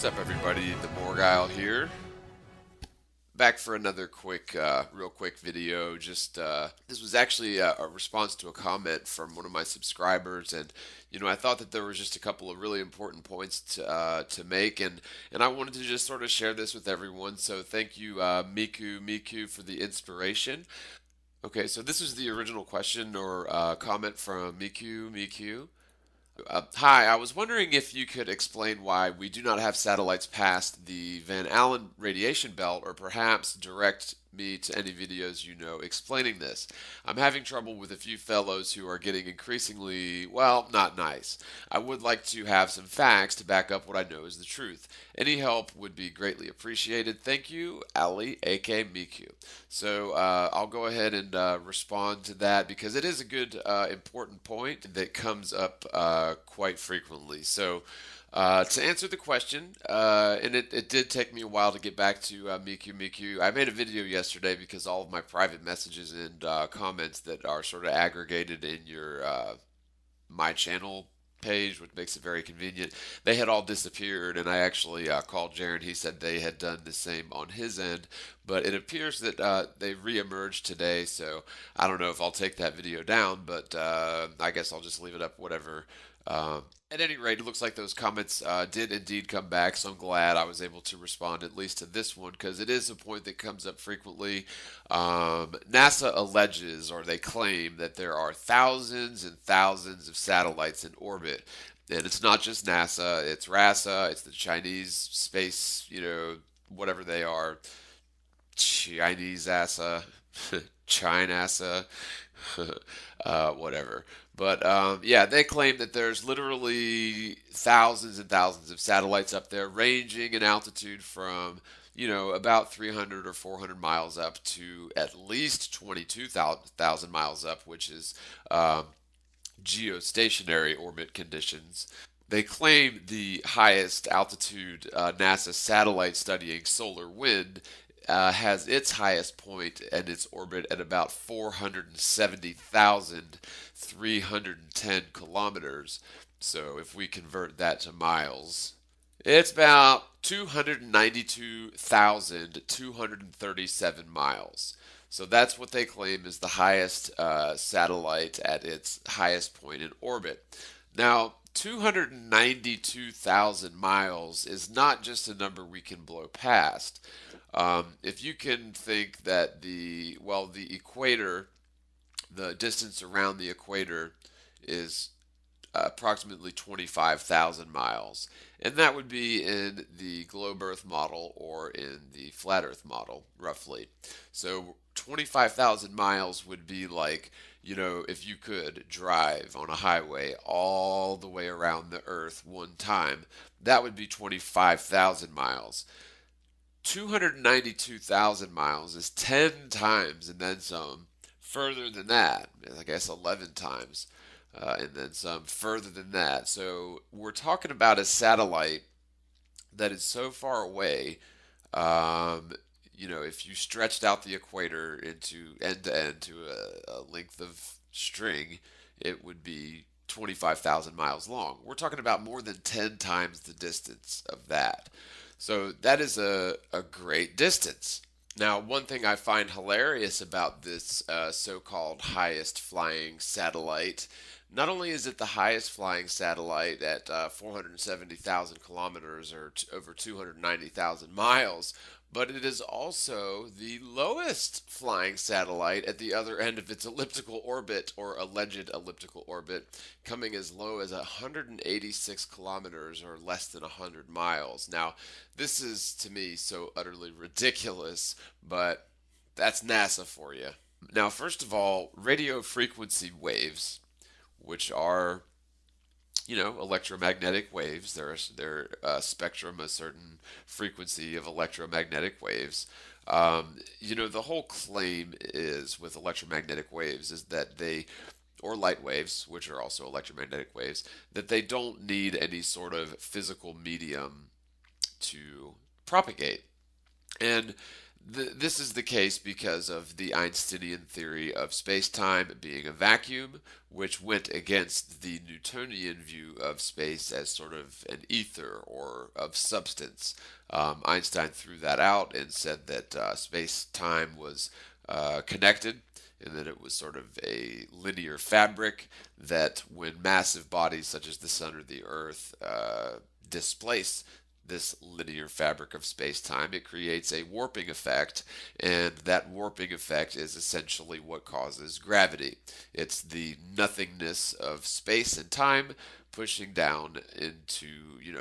What's up, everybody? The Morgile here. Back for another real quick video. This was actually a response to a comment from one of my subscribers, and I thought that there was just a couple of really important points to make, and I wanted to just sort of share this with everyone. So thank you, Miku, for the inspiration. Okay, so this is the original question or comment from Miku. Hi, I was wondering if you could explain why we do not have satellites past the Van Allen radiation belt, or perhaps direct me to any videos you know explaining this. I'm having trouble with a few fellows who are getting increasingly, well, not nice. I would like to have some facts to back up what I know is the truth. Any help would be greatly appreciated. Thank you, Ali, aka Miku. So I'll go ahead and respond to that because it is a good, important point that comes up quite frequently. So to answer the question, and it did take me a while to get back to Miku. I made a video yesterday because all of my private messages and comments that are sort of aggregated in your my channel page, which makes it very convenient, they had all disappeared, and I actually called Jaron. He said they had done the same on his end, but it appears that they re-emerged today, so I don't know if I'll take that video down, but I guess I'll just leave it up, whatever. At any rate, it looks like those comments did indeed come back, so I'm glad I was able to respond at least to this one because it is a point that comes up frequently. NASA alleges, or they claim, that there are thousands and thousands of satellites in orbit. And it's not just NASA, it's RASA, it's the Chinese space, whatever they are, Chinese NASA, Chinasa, whatever. But yeah, they claim that there's literally thousands and thousands of satellites up there, ranging in altitude from about 300 or 400 miles up to at least 22,000 miles up, which is geostationary orbit conditions. They claim the highest altitude NASA satellite studying solar wind has its highest point and its orbit at about 470,310 kilometers. So if we convert that to miles, it's about 292,237 miles. So that's what they claim is the highest satellite at its highest point in orbit. Now, 292,000 miles is not just a number we can blow past. If you can think that the equator, the distance around the equator is approximately 25,000 miles, and that would be in the globe Earth model or in the flat Earth model, roughly. So 25,000 miles would be like, if you could drive on a highway all the way around the Earth one time, that would be 25,000 miles. 292,000 miles is 10 times and then some further than that. I guess 11 times and then some further than that. So we're talking about a satellite that is so far away. If you stretched out the equator into end to end to a length of string, it would be 25,000 miles long. We're talking about more than 10 times the distance of that. So that is a great distance. Now, one thing I find hilarious about this so-called highest flying satellite, not only is it the highest flying satellite at 470,000 kilometers or over 290,000 miles, but it is also the lowest flying satellite at the other end of its elliptical orbit or alleged elliptical orbit, coming as low as 186 kilometers or less than 100 miles. Now, this is to me so utterly ridiculous, but that's NASA for you. Now, first of all, radio frequency waves, which are electromagnetic waves. They're a spectrum, a certain frequency of electromagnetic waves. The whole claim is with electromagnetic waves is that or light waves, which are also electromagnetic waves, that they don't need any sort of physical medium to propagate. And This is the case because of the Einsteinian theory of space-time being a vacuum, which went against the Newtonian view of space as sort of an ether or of substance. Einstein threw that out and said that space-time was connected, and that it was sort of a linear fabric, that when massive bodies such as the sun or the earth displace this linear fabric of space-time, it creates a warping effect, and that warping effect is essentially what causes gravity. It's the nothingness of space and time pushing down into,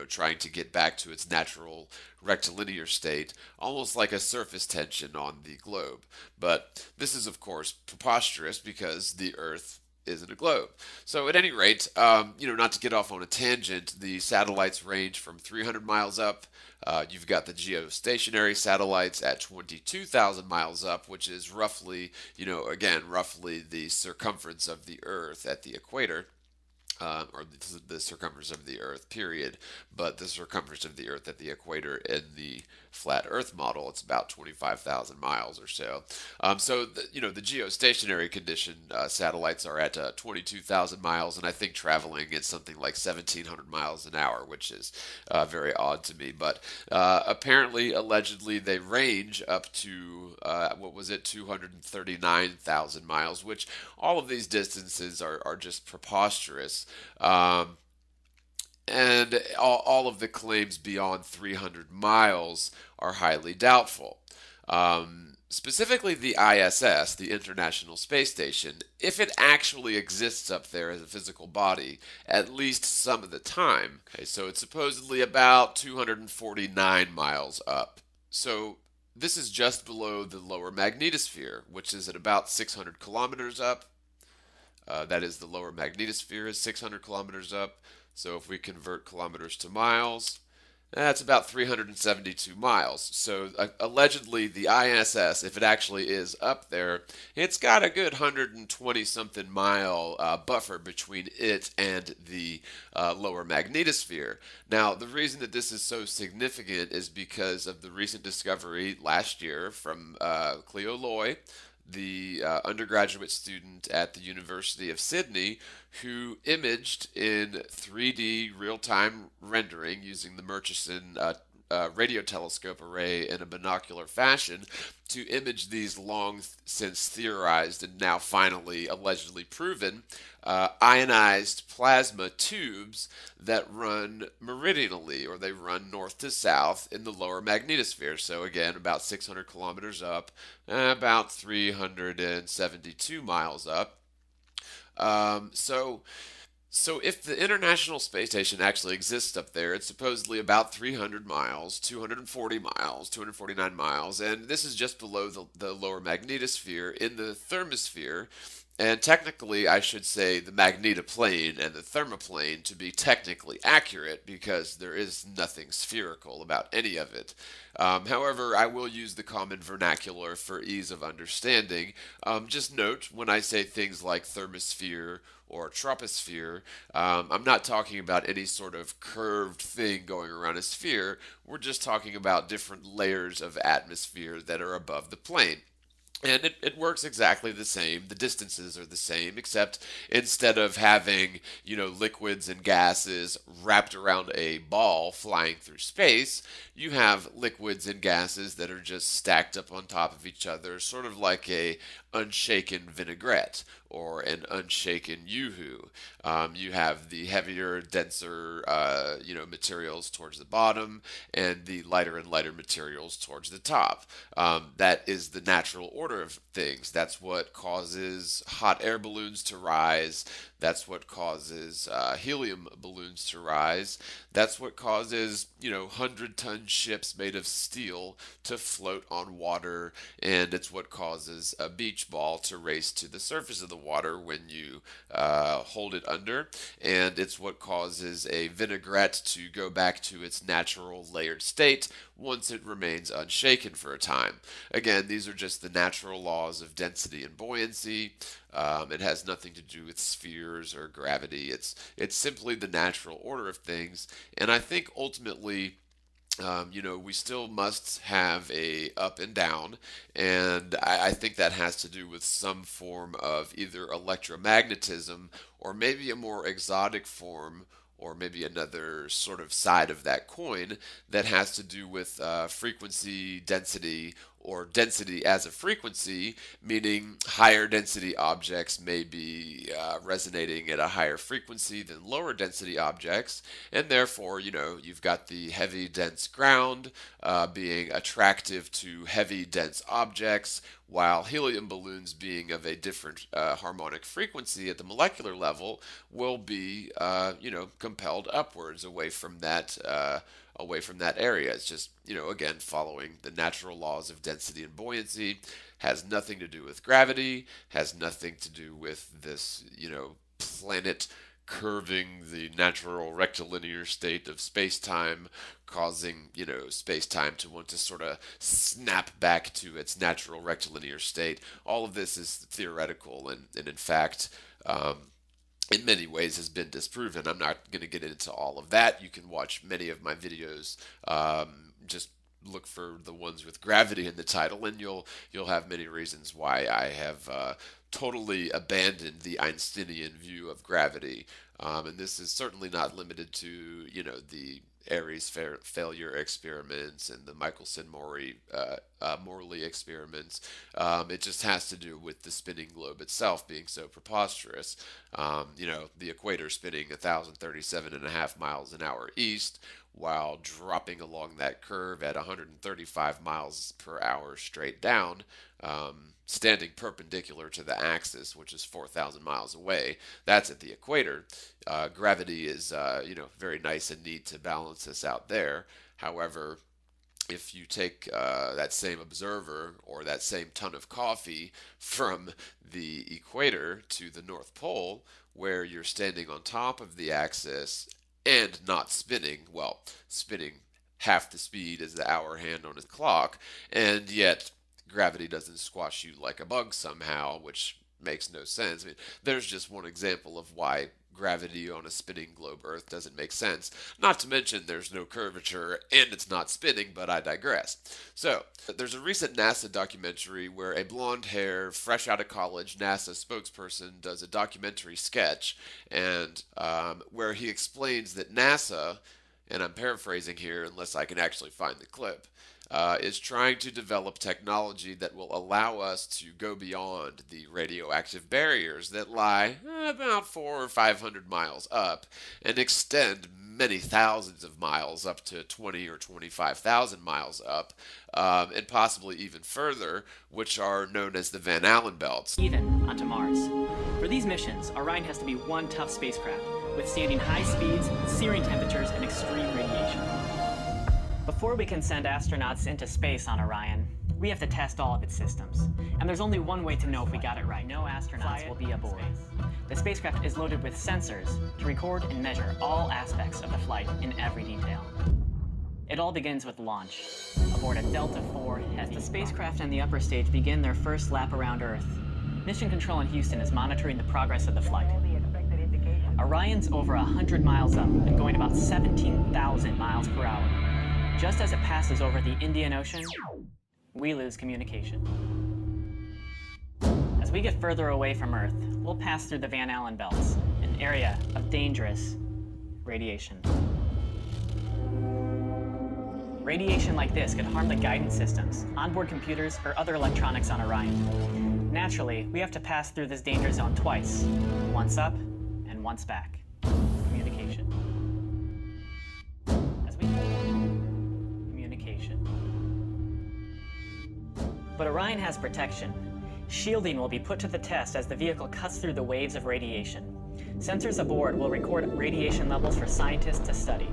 trying to get back to its natural rectilinear state, almost like a surface tension on the globe. But this is, of course, preposterous because the Earth isn't a globe. So at any rate, not to get off on a tangent, the satellites range from 300 miles up. You've got the geostationary satellites at 22,000 miles up, which is roughly, again, roughly the circumference of the Earth at the equator. Or the circumference of the Earth, period. But the circumference of the Earth at the equator in the flat Earth model, it's about 25,000 miles or so. The geostationary condition satellites are at 22,000 miles, and I think traveling at something like 1,700 miles an hour, which is very odd to me. But apparently, allegedly, they range up to, 239,000 miles, which all of these distances are just preposterous. Um, and all of the claims beyond 300 miles are highly doubtful. Specifically, the ISS, the International Space Station, if it actually exists up there as a physical body, at least some of the time. Okay, so it's supposedly about 249 miles up. So this is just below the lower magnetosphere, which is at about 600 kilometers up. That is, the lower magnetosphere is 600 kilometers up. So if we convert kilometers to miles, that's about 372 miles. So allegedly, the ISS, if it actually is up there, it's got a good 120 something mile buffer between it and the lower magnetosphere. Now, the reason that this is so significant is because of the recent discovery last year from Cleo Loy, the undergraduate student at the University of Sydney, who imaged in 3D real-time rendering using the Murchison radio telescope array in a binocular fashion to image these long since theorized and now finally allegedly proven ionized plasma tubes that run meridionally, or they run north to south in the lower magnetosphere. So again, about 600 kilometers up, about 372 miles up. So if the International Space Station actually exists up there, it's supposedly about 300 miles, 240 miles, 249 miles, and this is just below the lower magnetosphere in the thermosphere. And technically, I should say the magnetoplane and the thermoplane to be technically accurate, because there is nothing spherical about any of it. However, I will use the common vernacular for ease of understanding. Just note, when I say things like thermosphere or troposphere, I'm not talking about any sort of curved thing going around a sphere. We're just talking about different layers of atmosphere that are above the plane. And it works exactly the same. The distances are the same, except instead of having, liquids and gases wrapped around a ball flying through space, you have liquids and gases that are just stacked up on top of each other, sort of like a unshaken vinaigrette or an unshaken yoo-hoo. You have the heavier, denser, materials towards the bottom, and the lighter and lighter materials towards the top. That is the natural order of things. That's what causes hot air balloons to rise. That's what causes helium balloons to rise. That's what causes, 100-ton ships made of steel to float on water. And it's what causes a beach ball to race to the surface of the water when you hold it under. And it's what causes a vinaigrette to go back to its natural layered state once it remains unshaken for a time. Again, these are just the natural laws of density and buoyancy. It has nothing to do with spheres or gravity. It's simply the natural order of things. And I think ultimately We still must have a up and down, and I think that has to do with some form of either electromagnetism or maybe a more exotic form, or maybe another sort of side of that coin that has to do with frequency density, or density as a frequency, meaning higher density objects may be resonating at a higher frequency than lower density objects, and therefore, you've got the heavy dense ground being attractive to heavy dense objects, while helium balloons being of a different harmonic frequency at the molecular level will be, compelled upwards away from that area. It's just, again, following the natural laws of density and buoyancy. Has nothing to do with gravity, has nothing to do with this, planet curving the natural rectilinear state of space-time, causing, space-time to want to sort of snap back to its natural rectilinear state. All of this is theoretical, and in fact, in many ways has been disproven. I'm not going to get into all of that. You can watch many of my videos. Just look for the ones with gravity in the title, and you'll have many reasons why I have totally abandoned the Einsteinian view of gravity. And this is certainly not limited to the Ares failure experiments and the Michelson-Morley experiments. It just has to do with the spinning globe itself being so preposterous. The equator spinning 1,037.5 miles an hour east, while dropping along that curve at 135 miles per hour straight down, standing perpendicular to the axis, which is 4,000 miles away. That's at the equator. Gravity is, very nice and neat to balance us out there. However, if you take that same observer or that same ton of coffee from the equator to the North Pole, where you're standing on top of the axis and not spinning, well, spinning half the speed as the hour hand on a clock, and yet gravity doesn't squash you like a bug somehow, which makes no sense. I mean, there's just one example of why gravity on a spinning globe Earth doesn't make sense. Not to mention there's no curvature and it's not spinning, but I digress. So, there's a recent NASA documentary where a blonde-haired, fresh out of college NASA spokesperson does a documentary sketch, and where he explains that NASA, and I'm paraphrasing here unless I can actually find the clip, is trying to develop technology that will allow us to go beyond the radioactive barriers that lie about 400 or 500 miles up and extend many thousands of miles up to 20 or 25,000 miles up, and possibly even further, which are known as the Van Allen belts. Even onto Mars. For these missions, Orion has to be one tough spacecraft, withstanding high speeds, searing temperatures, and extreme radiation. Before we can send astronauts into space on Orion, we have to test all of its systems. And there's only one way to know if we got it right. No astronauts will be aboard. The spacecraft is loaded with sensors to record and measure all aspects of the flight in every detail. It all begins with launch, aboard a Delta IV Heavy. The spacecraft and the upper stage begin their first lap around Earth. Mission Control in Houston is monitoring the progress of the flight. Orion's over 100 miles up and going about 17,000 miles per hour. Just as it passes over the Indian Ocean, we lose communication. As we get further away from Earth, we'll pass through the Van Allen belts, an area of dangerous radiation. Radiation like this could harm the guidance systems, onboard computers, or other electronics on Orion. Naturally, we have to pass through this danger zone twice, once up and once back. Communication. But Orion has protection. Shielding will be put to the test as the vehicle cuts through the waves of radiation. Sensors aboard will record radiation levels for scientists to study.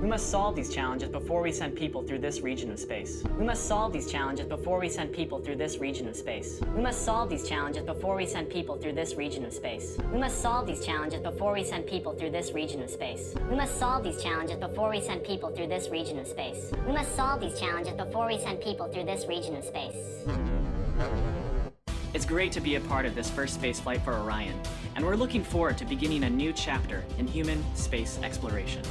We must solve these challenges before we send people through this region of space. We must solve these challenges before we send people through this region of space. We must solve these challenges before we send people through this region of space. We must solve these challenges before we send people through this region of space. We must solve these challenges before we send people through this region of space. We must solve these challenges before we send people through this region of space. It's great to be a part of this first space flight for Orion, and we're looking forward to beginning a new chapter in human space exploration.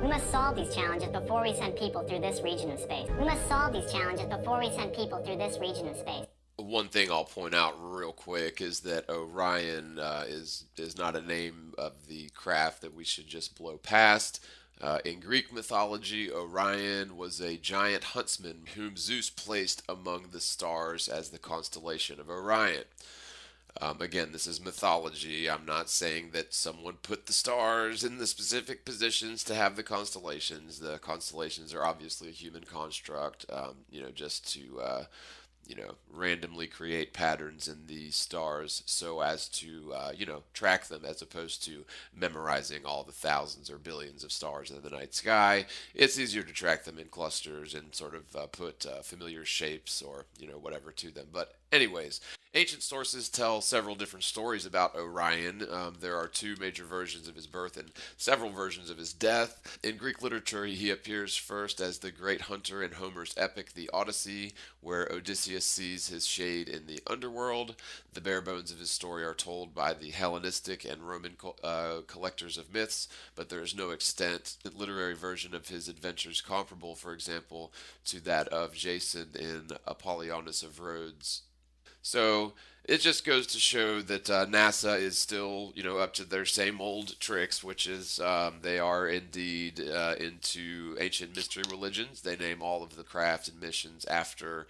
We must solve these challenges before we send people through this region of space. We must solve these challenges before we send people through this region of space. One thing I'll point out real quick is that Orion is not a name of the craft that we should just blow past. In Greek mythology, Orion was a giant huntsman whom Zeus placed among the stars as the constellation of Orion. Again, this is mythology. I'm not saying that someone put the stars in the specific positions to have the constellations. The constellations are obviously a human construct, just to randomly create patterns in the stars so as to, track them as opposed to memorizing all the thousands or billions of stars in the night sky. It's easier to track them in clusters and sort of put familiar shapes or, whatever to them. But anyways, ancient sources tell several different stories about Orion. There are two major versions of his birth and several versions of his death. In Greek literature, he appears first as the great hunter in Homer's epic, The Odyssey, where Odysseus sees his shade in the underworld. The bare bones of his story are told by the Hellenistic and Roman collectors of myths, but there is no extant literary version of his adventures comparable, for example, to that of Jason in Apollonius of Rhodes. So it just goes to show that NASA is still, up to their same old tricks, which is they are indeed into ancient mystery religions. They name all of the craft and missions after,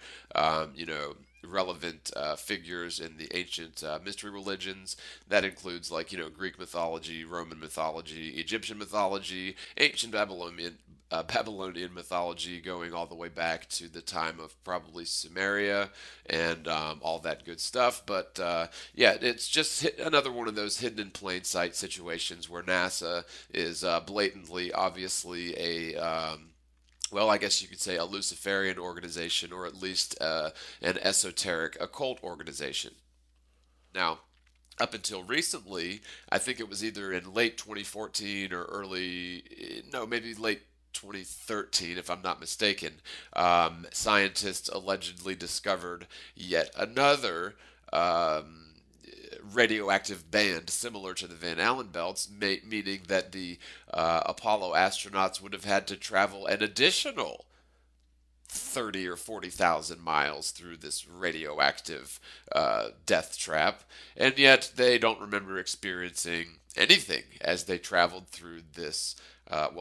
relevant figures in the ancient mystery religions. That includes Greek mythology, Roman mythology, Egyptian mythology, ancient Babylonian mythology, going all the way back to the time of probably Sumeria and all that good stuff. But it's just another one of those hidden in plain sight situations where NASA is blatantly, obviously I guess you could say a Luciferian organization, or at least an esoteric occult organization. Now, up until recently, I think it was either in late 2014 or maybe late 2013, if I'm not mistaken, scientists allegedly discovered yet another radioactive band similar to the Van Allen belts, meaning that the Apollo astronauts would have had to travel an additional 30 or 40,000 miles through this radioactive death trap, and yet they don't remember experiencing anything as they traveled through this.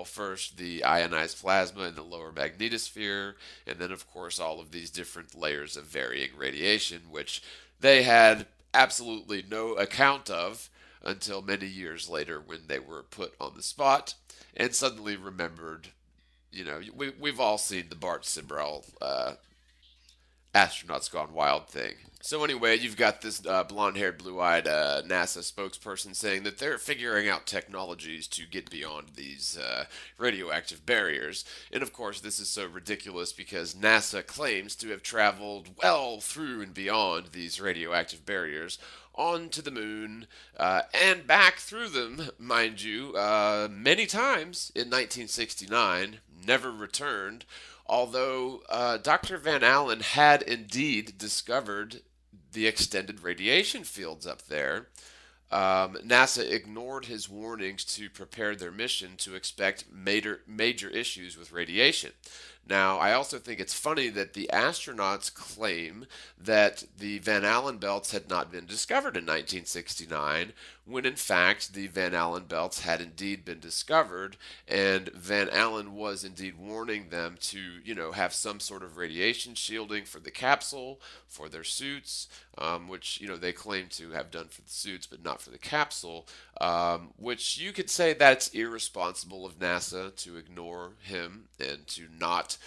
First the ionized plasma in the lower magnetosphere, and then of course all of these different layers of varying radiation, which they had absolutely no account of until many years later when they were put on the spot and suddenly remembered. We've all seen the Bart Sibrel Astronauts Gone Wild thing. So anyway, you've got this blonde-haired, blue-eyed NASA spokesperson saying that they're figuring out technologies to get beyond these radioactive barriers. And of course, this is so ridiculous because NASA claims to have traveled well through and beyond these radioactive barriers onto the moon and back through them, mind you, many times in 1969, never returned. Although Dr. Van Allen had indeed discovered the extended radiation fields up there, NASA ignored his warnings to prepare their mission to expect major issues with radiation. Now, I also think it's funny that the astronauts claim that the Van Allen belts had not been discovered in 1969, when in fact the Van Allen belts had indeed been discovered, and Van Allen was indeed warning them to, have some sort of radiation shielding for the capsule, for their suits, which, they claim to have done for the suits, but not for the capsule, which you could say that's irresponsible of NASA to ignore him and to not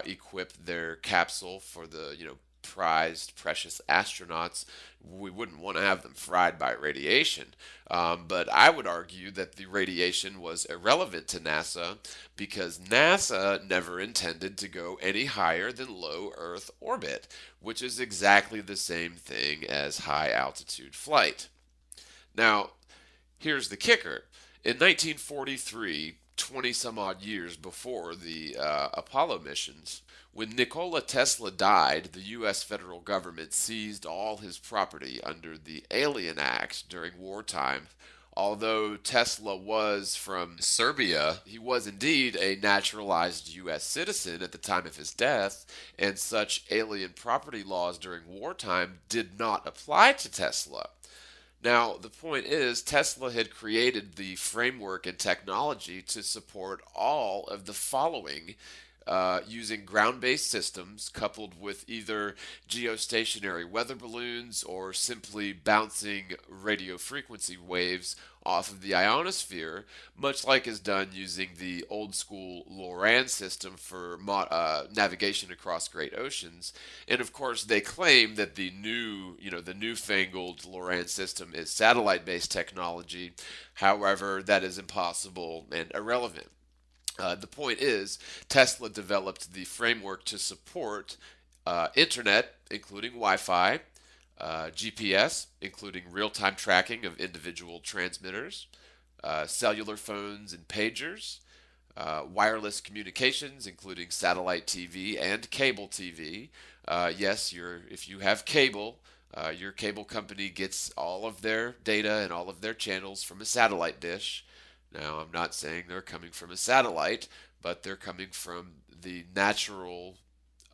equip their capsule for the, prized, precious astronauts. We wouldn't want to have them fried by radiation. But I would argue that the radiation was irrelevant to NASA because NASA never intended to go any higher than low Earth orbit, which is exactly the same thing as high altitude flight. Now, here's the kicker. In 1943, 20 some odd years before the Apollo missions, when Nikola Tesla died, the U.S. federal government seized all his property under the Alien Act during wartime, Although Tesla was from Serbia, he was indeed a naturalized U.S. citizen at the time of his death, and such alien property laws during wartime did not apply to Tesla. Now, the point is, Tesla had created the framework and technology to support all of the following using ground based systems coupled with either geostationary weather balloons or simply bouncing radio frequency waves off of the ionosphere, much like is done using the old school Loran system for navigation across great oceans. And of course, they claim that the newfangled Loran system is satellite based technology. However, that is impossible and irrelevant. The point is, Tesla developed the framework to support internet, including Wi Fi, GPS, including real time tracking of individual transmitters, cellular phones and pagers, wireless communications, including satellite TV and cable TV. Yes, if you have cable, your cable company gets all of their data and all of their channels from a satellite dish. Now, I'm not saying they're coming from a satellite, but they're coming from the natural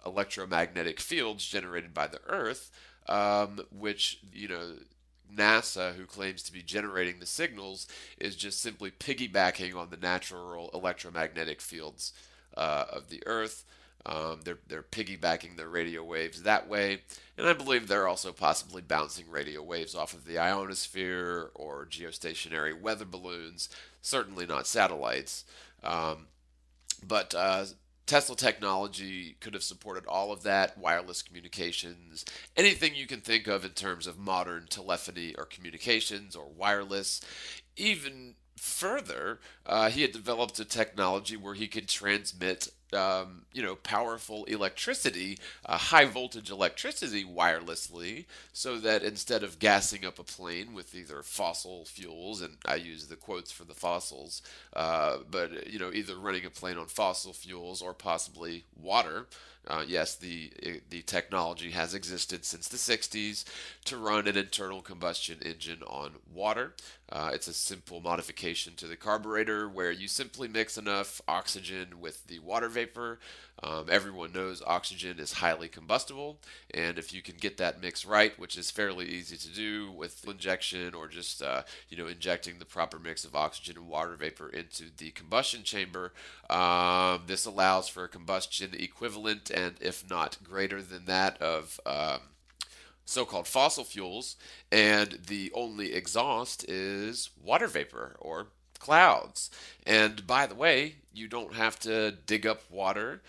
electromagnetic fields generated by the Earth, which, NASA, who claims to be generating the signals, is just simply piggybacking on the natural electromagnetic fields of the Earth. They're piggybacking their radio waves that way, and I believe they're also possibly bouncing radio waves off of the ionosphere or geostationary weather balloons. Certainly not satellites, but Tesla technology could have supported all of that, wireless communications, anything you can think of in terms of modern telephony or communications or wireless. Even further, he had developed a technology where he could transmit powerful electricity, high voltage electricity wirelessly, so that instead of gassing up a plane with either fossil fuels, and I use the quotes for the fossils, but either running a plane on fossil fuels or possibly water. Yes, the technology has existed since the 60s to run an internal combustion engine on water. It's a simple modification to the carburetor where you simply mix enough oxygen with the water vapor. Everyone knows oxygen is highly combustible, and if you can get that mix right, which is fairly easy to do with injection or just injecting the proper mix of oxygen and water vapor into the combustion chamber, this allows for a combustion equivalent and if not greater than that of so-called fossil fuels, and the only exhaust is water vapor or clouds. And by the way, you don't have to dig up water.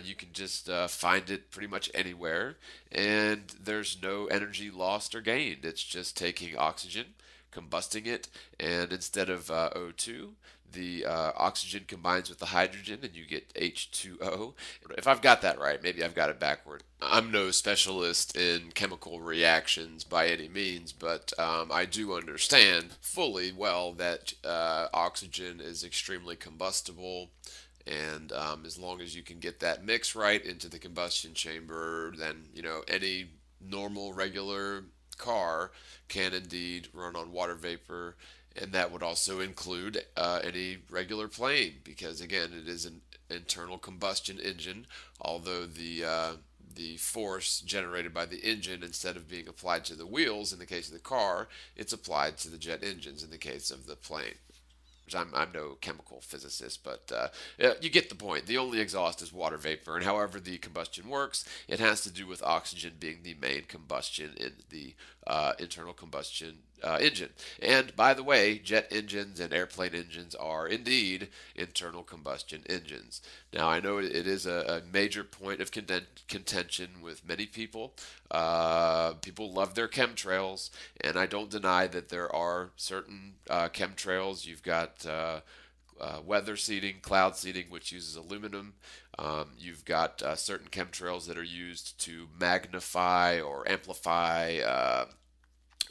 You can just find it pretty much anywhere, and there's no energy lost or gained. It's just taking oxygen, combusting it, and instead of O2, the oxygen combines with the hydrogen and you get H2O. If I've got that right, maybe I've got it backward. I'm no specialist in chemical reactions by any means, but I do understand fully well that oxygen is extremely combustible. And as long as you can get that mix right into the combustion chamber, then any normal, regular car can indeed run on water vapor, and that would also include any regular plane, because again, it is an internal combustion engine, although the force generated by the engine, instead of being applied to the wheels in the case of the car, it's applied to the jet engines in the case of the plane. I'm no chemical physicist, but you get the point. The only exhaust is water vapor, and however the combustion works, it has to do with oxygen being the main combustion in the internal combustion engine. And by the way, jet engines and airplane engines are indeed internal combustion engines. Now, I know it is a major point of contention with many people. People love their chemtrails, and I don't deny that there are certain chemtrails. You've got weather seeding, cloud seeding, which uses aluminum. You've got certain chemtrails that are used to magnify or amplify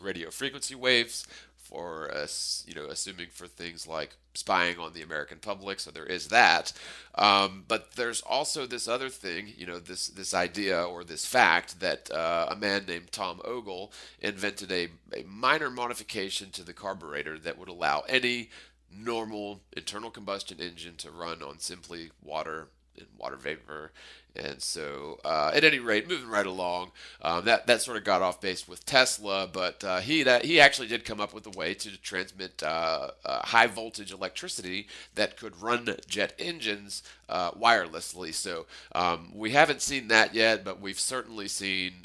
radio frequency waves. for assuming for things like spying on the American public. So there is that. But there's also this other thing, this idea or this fact that a man named Tom Ogle invented a minor modification to the carburetor that would allow any normal internal combustion engine to run on simply water and water vapor. And so, at any rate, moving right along, that sort of got off base with Tesla, but he actually did come up with a way to transmit high voltage electricity that could run jet engines wirelessly. So we haven't seen that yet, but we've certainly seen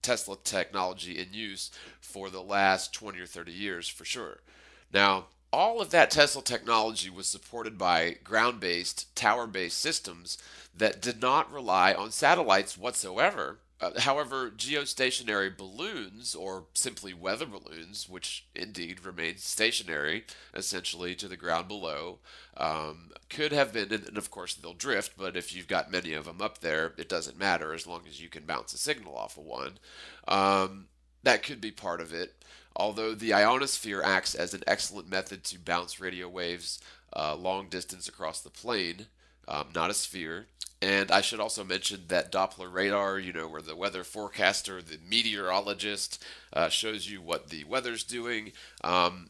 Tesla technology in use for the last 20 or 30 years for sure. Now, all of that Tesla technology was supported by ground-based, tower-based systems that did not rely on satellites whatsoever. However, geostationary balloons, or simply weather balloons, which indeed remain stationary essentially to the ground below, could have been, and of course they'll drift, but if you've got many of them up there, it doesn't matter as long as you can bounce a signal off of one. That could be part of it. Although the ionosphere acts as an excellent method to bounce radio waves long distance across the plane, not a sphere. And I should also mention that Doppler radar, where the weather forecaster, the meteorologist, shows you what the weather's doing,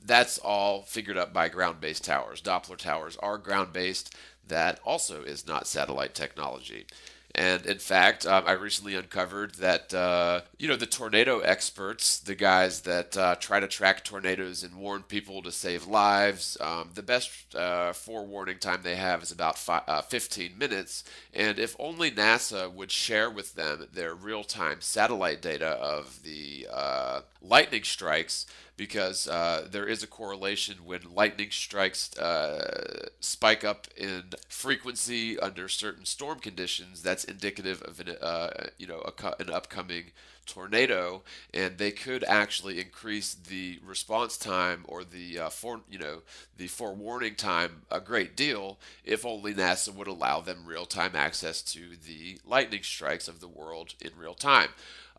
that's all figured up by ground-based towers. Doppler towers are ground-based. That also is not satellite technology. And in fact, I recently uncovered that, the tornado experts, the guys that try to track tornadoes and warn people to save lives, the best forewarning time they have is about 15 minutes. And if only NASA would share with them their real-time satellite data of the lightning strikes, because there is a correlation when lightning strikes spike up in frequency under certain storm conditions. That's indicative of an upcoming tornado, and they could actually increase the response time or the forewarning time a great deal if only NASA would allow them real-time access to the lightning strikes of the world in real time.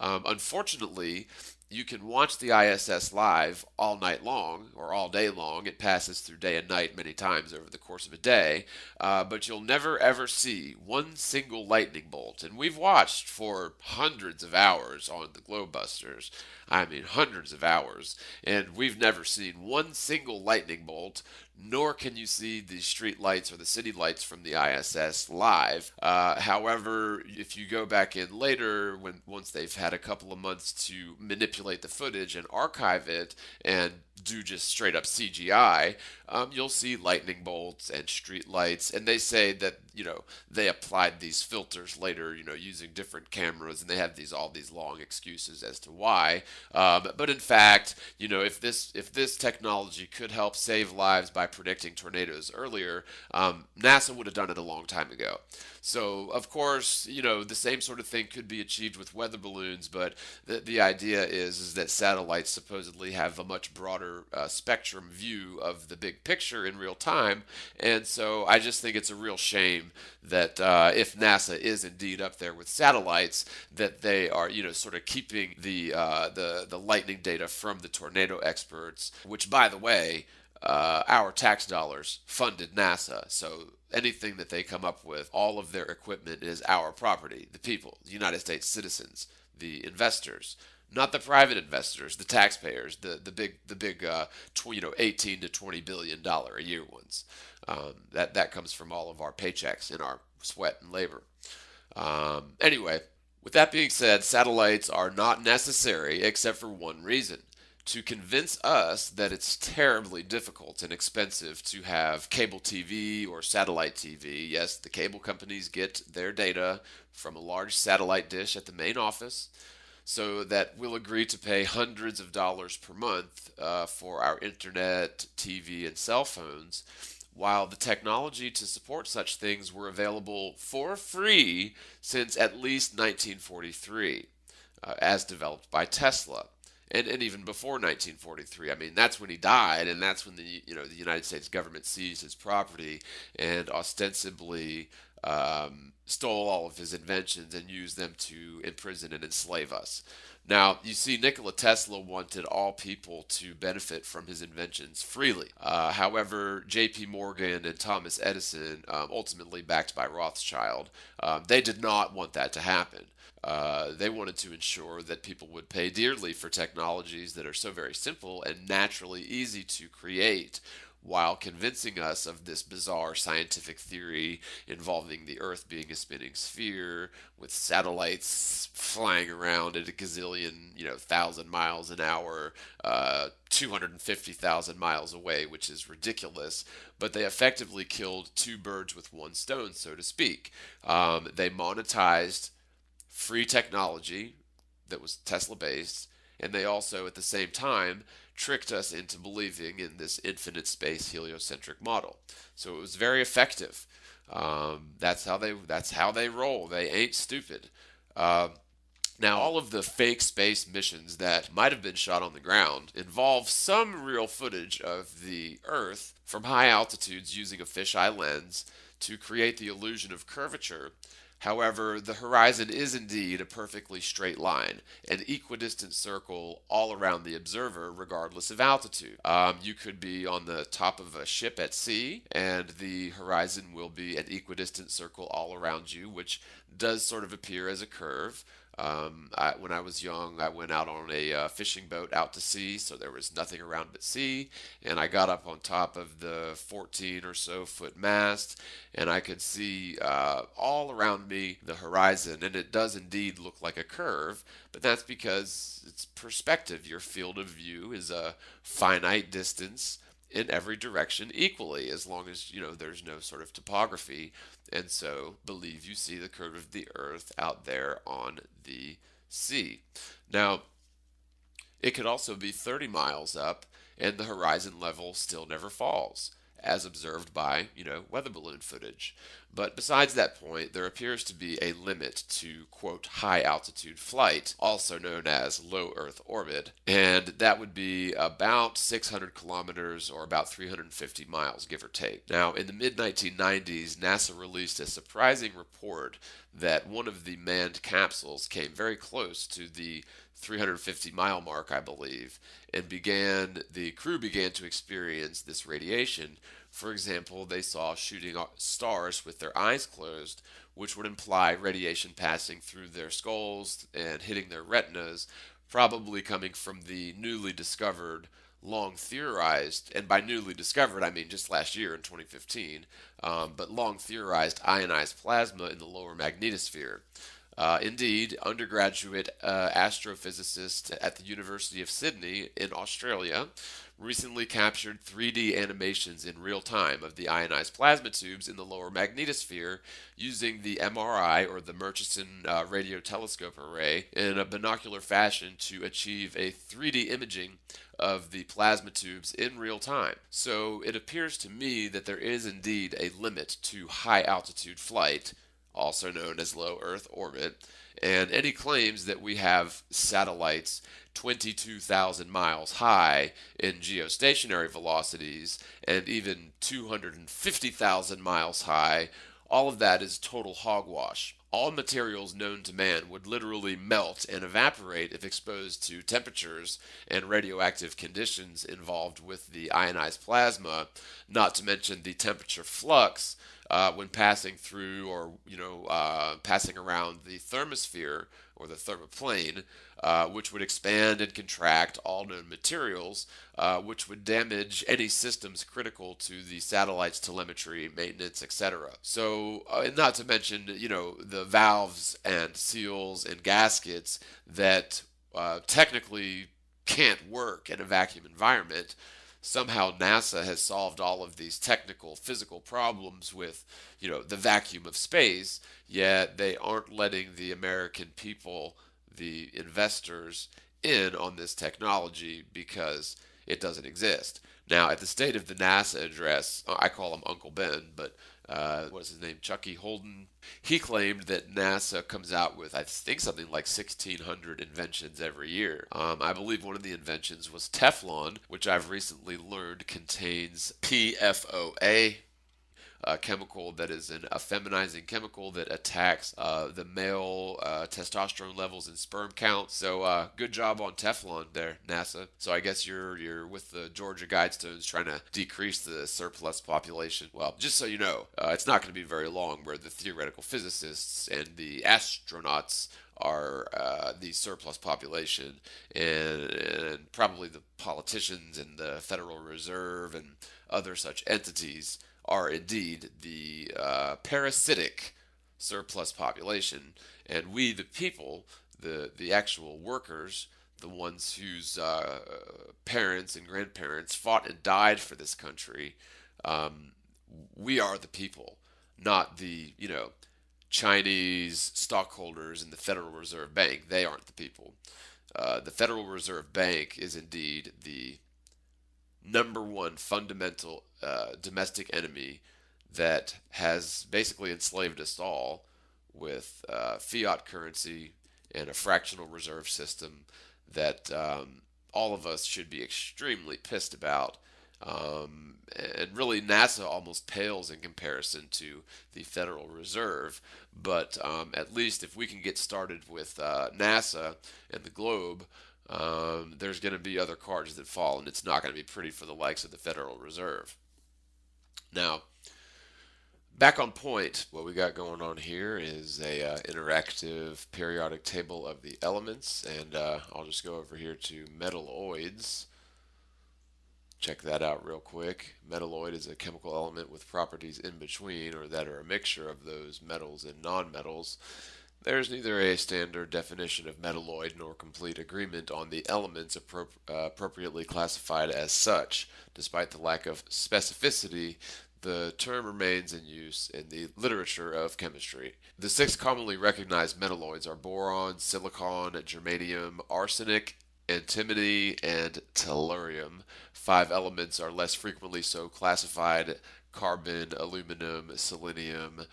Unfortunately, you can watch the ISS live all night long or all day long. It passes through day and night many times over the course of a day, but you'll never ever see one single lightning bolt. And we've watched for hundreds of hours on the Globebusters. I mean, hundreds of hours, and we've never seen one single lightning bolt, nor can you see the street lights or the city lights from the ISS live. However, if you go back in later, once they've had a couple of months to manipulate the footage and archive it and do just straight up CGI, you'll see lightning bolts and street lights, and they say that they applied these filters later, using different cameras, and they have all these long excuses as to why. But in fact, if this technology could help save lives by predicting tornadoes earlier, NASA would have done it a long time ago. So, of course, the same sort of thing could be achieved with weather balloons, but the idea is that satellites supposedly have a much broader spectrum view of the big picture in real time, and so I just think it's a real shame that if NASA is indeed up there with satellites, that they are, sort of keeping the lightning data from the tornado experts, which, by the way, our tax dollars funded NASA, so anything that they come up with, all of their equipment is our property, the people, the United States citizens, the investors, not the private investors, the taxpayers, the big 18 to $20 billion a year ones. That comes from all of our paychecks and our sweat and labor. Anyway, with that being said, satellites are not necessary except for one reason: to convince us that it's terribly difficult and expensive to have cable TV or satellite TV. Yes, the cable companies get their data from a large satellite dish at the main office, so that we'll agree to pay hundreds of dollars per month for our internet, TV, and cell phones, while the technology to support such things were available for free since at least 1943, as developed by Tesla. And even before 1943, I mean, that's when he died, and that's when the United States government seized his property and ostensibly stole all of his inventions and used them to imprison and enslave us. Now, you see, Nikola Tesla wanted all people to benefit from his inventions freely. However, J.P. Morgan and Thomas Edison, ultimately backed by Rothschild, they did not want that to happen. They wanted to ensure that people would pay dearly for technologies that are so very simple and naturally easy to create, while convincing us of this bizarre scientific theory involving the Earth being a spinning sphere with satellites flying around at a gazillion, thousand miles an hour, 250,000 miles away, which is ridiculous. But they effectively killed two birds with one stone, so to speak. They monetized free technology that was Tesla based, and they also at the same time tricked us into believing in this infinite space heliocentric model. So it was very effective. That's how they roll. They ain't stupid. Now, all of the fake space missions that might have been shot on the ground involve some real footage of the Earth from high altitudes using a fisheye lens to create the illusion of curvature. However, the horizon is indeed a perfectly straight line, an equidistant circle all around the observer, regardless of altitude. You could be on the top of a ship at sea, and the horizon will be an equidistant circle all around you, which does sort of appear as a curve. When I was young, I went out on a fishing boat out to sea, so there was nothing around but sea, and I got up on top of the 14 or so foot mast, and I could see all around me the horizon, and it does indeed look like a curve, but that's because it's perspective. Your field of view is a finite distance in every direction equally, as long as there's no sort of topography, and so believe you see the curve of the Earth out there on the sea. Now, it could also be 30 miles up, and the horizon level still never falls, as observed by weather balloon footage. But besides that point, there appears to be a limit to, quote, high altitude flight, also known as low Earth orbit, and that would be about 600 kilometers or about 350 miles, give or take. Now, in the mid-1990s, NASA released a surprising report that one of the manned capsules came very close to the 350-mile mark, I believe, and the crew began to experience this radiation. For example, they saw shooting stars with their eyes closed, which would imply radiation passing through their skulls and hitting their retinas, probably coming from the newly discovered, long theorized, and by newly discovered I mean just last year in 2015, but long theorized ionized plasma in the lower magnetosphere. Indeed, undergraduate astrophysicist at the University of Sydney in Australia recently captured 3D animations in real time of the ionized plasma tubes in the lower magnetosphere using the MRI, or the Murchison radio telescope array, in a binocular fashion to achieve a 3D imaging of the plasma tubes in real time. So it appears to me that there is indeed a limit to high altitude flight, also known as low Earth orbit, and any claims that we have satellites 22,000 miles high in geostationary velocities and even 250,000 miles high, all of that is total hogwash. All materials known to man would literally melt and evaporate if exposed to temperatures and radioactive conditions involved with the ionized plasma, not to mention the temperature flux when passing through or passing around the thermosphere or the thermoplane, which would expand and contract all known materials, which would damage any systems critical to the satellite's telemetry, maintenance, etc. So, not to mention, the valves and seals and gaskets that technically can't work in a vacuum environment. Somehow NASA has solved all of these technical, physical problems with, the vacuum of space, yet they aren't letting the American people, the investors, in on this technology because it doesn't exist. Now, at the State of the NASA address, I call him Uncle Ben, but what's his name? Chucky Holden. He claimed that NASA comes out with, I think, something like 1,600 inventions every year. I believe one of the inventions was Teflon, which I've recently learned contains PFOA. a chemical that is a feminizing chemical that attacks the male testosterone levels and sperm count. So good job on Teflon there, NASA. So I guess you're with the Georgia Guidestones trying to decrease the surplus population. Well, just so you know, it's not going to be very long where the theoretical physicists and the astronauts are the surplus population, and probably the politicians and the Federal Reserve and other such entities are indeed the parasitic surplus population, and we, the people, the actual workers, the ones whose parents and grandparents fought and died for this country, we are the people, not the Chinese stockholders in the Federal Reserve Bank. They aren't the people. The Federal Reserve Bank is indeed the number one fundamental domestic enemy that has basically enslaved us all with fiat currency and a fractional reserve system that all of us should be extremely pissed about. And really, NASA almost pales in comparison to the Federal Reserve. But at least if we can get started with NASA and the globe, there's going to be other cards that fall, and it's not going to be pretty for the likes of the Federal Reserve. Now, back on point, what we got going on here is a interactive periodic table of the elements, and I'll just go over here to metalloids. Check that out real quick. Metalloid is a chemical element with properties in between, or that are a mixture of those metals and nonmetals. There's neither a standard definition of metalloid nor complete agreement on the elements appropriately classified as such. Despite the lack of specificity, the term remains in use in the literature of chemistry. The six commonly recognized metalloids are boron, silicon, germanium, arsenic, antimony, and tellurium. 5 elements are less frequently so classified: carbon, aluminum, selenium,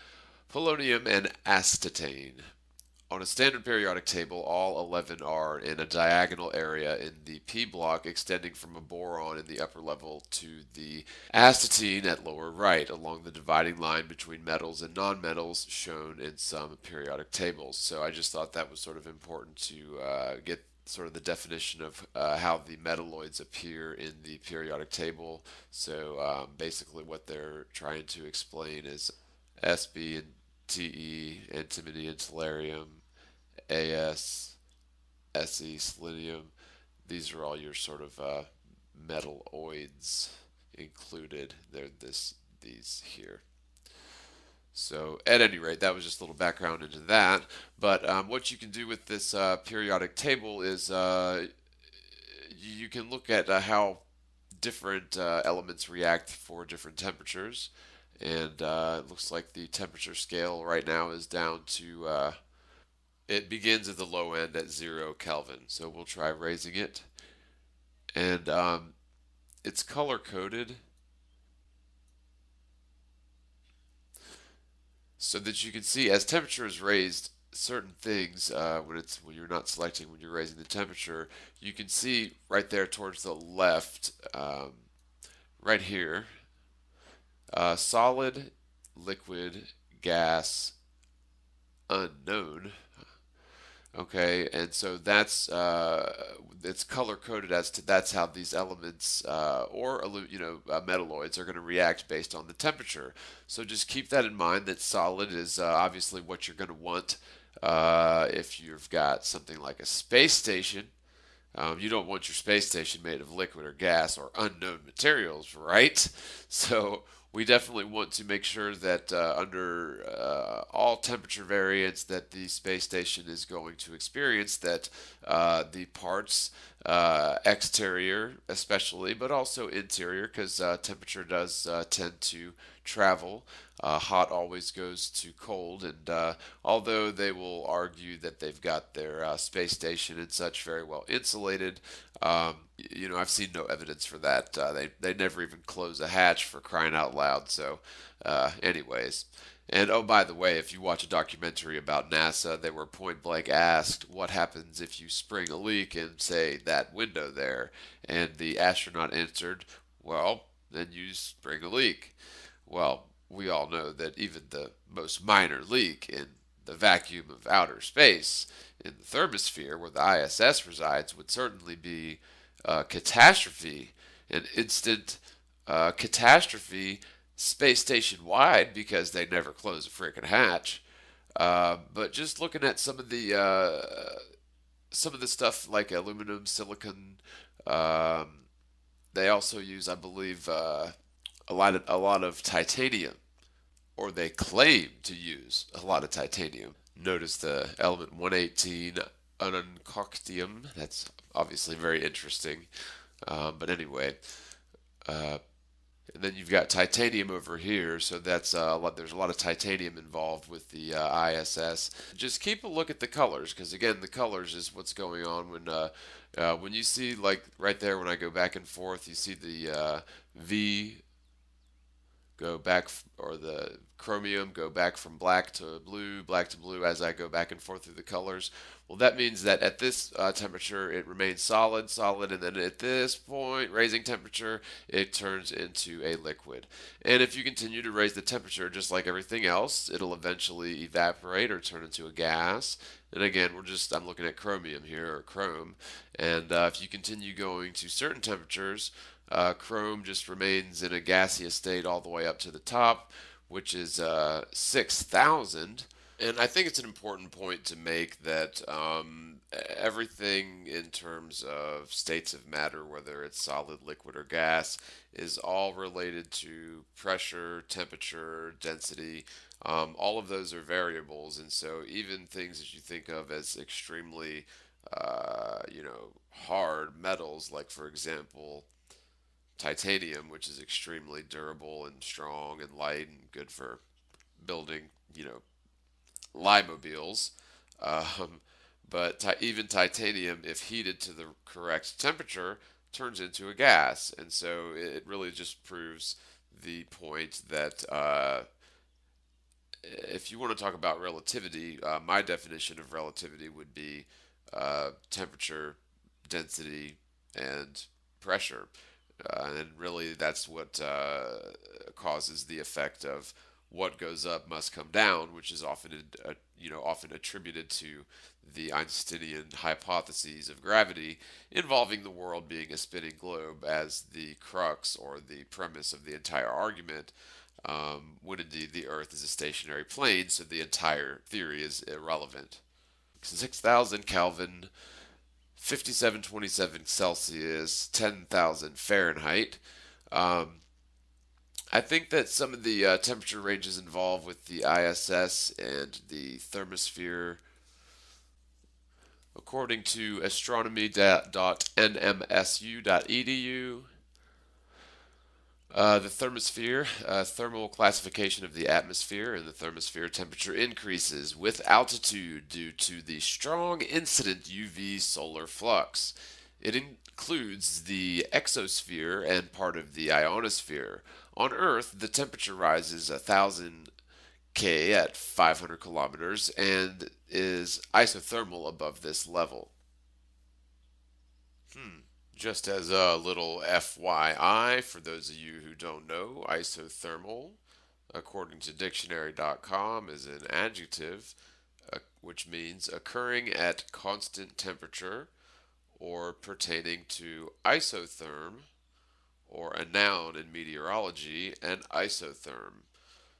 polonium, and astatine. On a standard periodic table, all 11 are in a diagonal area in the P block, extending from a boron in the upper level to the astatine at lower right, along the dividing line between metals and nonmetals shown in some periodic tables. So I just thought that was sort of important to get sort of the definition of how the metalloids appear in the periodic table. So basically what they're trying to explain is Sb and Te, antimony and tellurium, As, Se, selenium. These are all your sort of metalloids included. They're these here. So at any rate, that was just a little background into that. But what you can do with this periodic table is you can look at how different elements react for different temperatures. And it looks like the temperature scale right now is down to, it begins at the low end at 0 Kelvin. So we'll try raising it. And it's color coded, so that you can see as temperature is raised, certain things when you're not selecting, when you're raising the temperature, you can see right there towards the left, right here, solid, liquid, gas, unknown. Okay, and so that's it's color coded as to that's how these elements or metalloids are going to react based on the temperature. So just keep that in mind, that solid is obviously what you're going to want if you've got something like a space station. You don't want your space station made of liquid or gas or unknown materials, right? So we definitely want to make sure that under all temperature variants that the space station is going to experience, that the parts, exterior especially, but also interior, because temperature does tend to travel. Hot always goes to cold, and although they will argue that they've got their space station and such very well insulated, I've seen no evidence for that. They never even close a hatch, for crying out loud. So, anyways. And oh, by the way, if you watch a documentary about NASA, they were point blank asked, what happens if you spring a leak in, say, that window there? And the astronaut answered, well, then you spring a leak. Well, we all know that even the most minor leak in the vacuum of outer space in the thermosphere where the ISS resides would certainly be a catastrophe, an instant catastrophe space station wide because they never close a freaking hatch. But just looking at some of the stuff like aluminum, silicon, um, they also use, I believe, a lot of titanium, or they claim to use a lot of titanium. Notice the element 118 ununcocktium. That's obviously very interesting. But anyway, uh, and then you've got titanium over here, so that's a lot. There's a lot of titanium involved with the ISS. Just keep a look at the colors, because again, the colors is what's going on when you see, like right there when I go back and forth, you see the V go back, or the chromium go back from black to blue as I go back and forth through the colors. Well, that means that at this temperature it remains solid, and then at this point, raising temperature, it turns into a liquid. And if you continue to raise the temperature, just like everything else, it'll eventually evaporate or turn into a gas. And again, I'm looking at chromium here, or chrome, and if you continue going to certain temperatures, chrome just remains in a gaseous state all the way up to the top, which is 6,000. And I think it's an important point to make that everything in terms of states of matter, whether it's solid, liquid, or gas, is all related to pressure, temperature, density. All of those are variables, and so even things that you think of as extremely, hard metals, like for example, titanium, which is extremely durable and strong and light and good for building, Limobiles. Um, but even titanium, if heated to the correct temperature, turns into a gas. And so it really just proves the point that if you want to talk about relativity, my definition of relativity would be temperature, density, and pressure. And really, that's what causes the effect of what goes up must come down, which is often attributed to the Einsteinian hypotheses of gravity, involving the world being a spinning globe as the crux or the premise of the entire argument, when indeed the Earth is a stationary plane, so the entire theory is irrelevant. 6,000 Kelvin, 5727 Celsius, 10,000 Fahrenheit. I think that some of the temperature ranges involved with the ISS and the thermosphere, according to astronomy.nmsu.edu, the thermosphere, thermal classification of the atmosphere, and the thermosphere temperature increases with altitude due to the strong incident UV solar flux. It includes the exosphere and part of the ionosphere. On Earth, the temperature rises 1,000 K at 500 kilometers and is isothermal above this level. Just as a little FYI, for those of you who don't know, isothermal, according to dictionary.com, is an adjective which means occurring at constant temperature or pertaining to isotherm, or a noun in meteorology, an isotherm.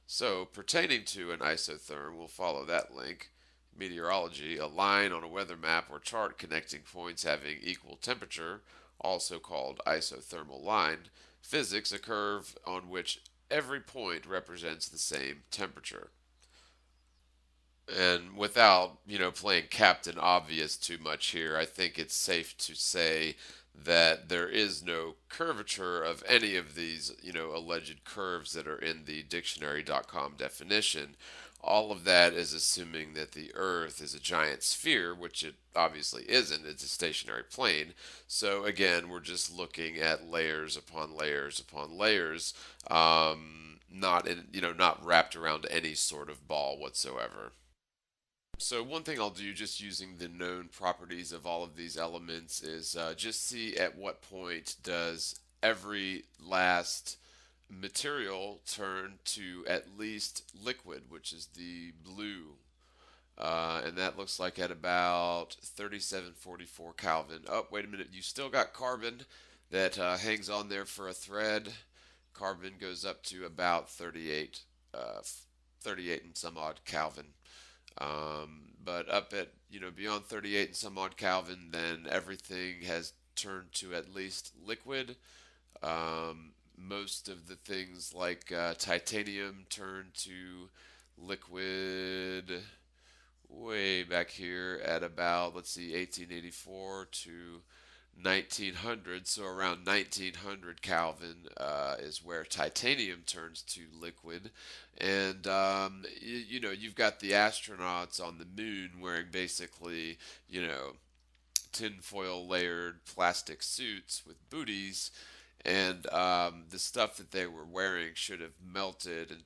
So, pertaining to an isotherm, we'll follow that link. Meteorology, a line on a weather map or chart connecting points having equal temperature, also called isothermal line. Physics, a curve on which every point represents the same temperature. And without, playing Captain Obvious too much here, I think it's safe to say that there is no curvature of any of these, alleged curves that are in the dictionary.com definition. All of that is assuming that the Earth is a giant sphere, which it obviously isn't. It's a stationary plane. So again, we're just looking at layers upon layers upon layers, not wrapped around any sort of ball whatsoever. So one thing I'll do, just using the known properties of all of these elements, is just see at what point does every last material turn to at least liquid, which is the blue. And that looks like at about 3744 Kelvin. Oh, wait a minute. You still got carbon that hangs on there for a thread. Carbon goes up to about 38 and some odd Kelvin. But up at, beyond 38 and some odd Kelvin, then everything has turned to at least liquid. Most of the things like titanium turn to liquid way back here at about, let's see, 1884 to 1900. So around 1900 Kelvin is where titanium turns to liquid. And, you've got the astronauts on the moon wearing basically, tinfoil layered plastic suits with booties, and the stuff that they were wearing should have melted and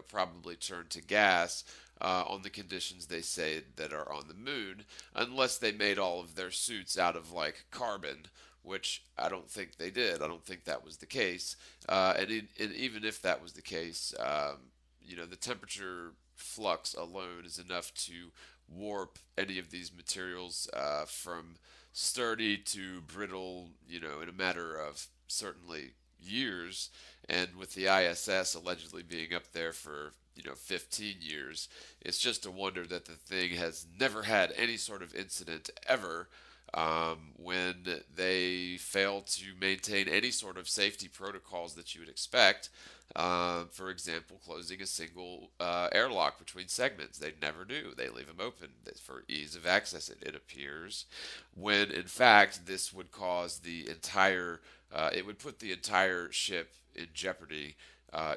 probably turned to gas on the conditions they say that are on the moon, unless they made all of their suits out of like carbon, which I don't think they did. I don't think that was the case. And even if that was the case, the temperature flux alone is enough to warp any of these materials from sturdy to brittle, in a matter of certainly years. And with the ISS allegedly being up there for 15 years, it's just a wonder that the thing has never had any sort of incident ever, when they fail to maintain any sort of safety protocols that you would expect. For example, closing a single airlock between segments. They never do. They leave them open for ease of access, it appears, when in fact this would cause the entire, it would put the entire ship in jeopardy.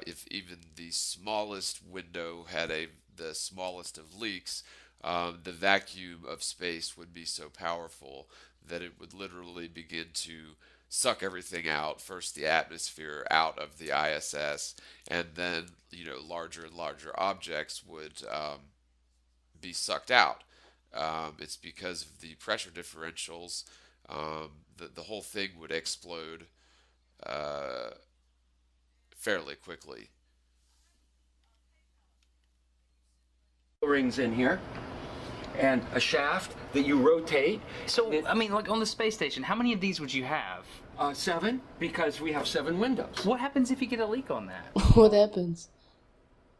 If even the smallest window had the smallest of leaks, the vacuum of space would be so powerful that it would literally begin to suck everything out. First, the atmosphere out of the ISS, and then larger and larger objects would be sucked out. It's because of the pressure differentials. The whole thing would explode fairly quickly. Rings in here, and a shaft that you rotate. So, I mean, like on the space station, how many of these would you have? 7, because we have 7 windows. What happens if you get a leak on that? What happens?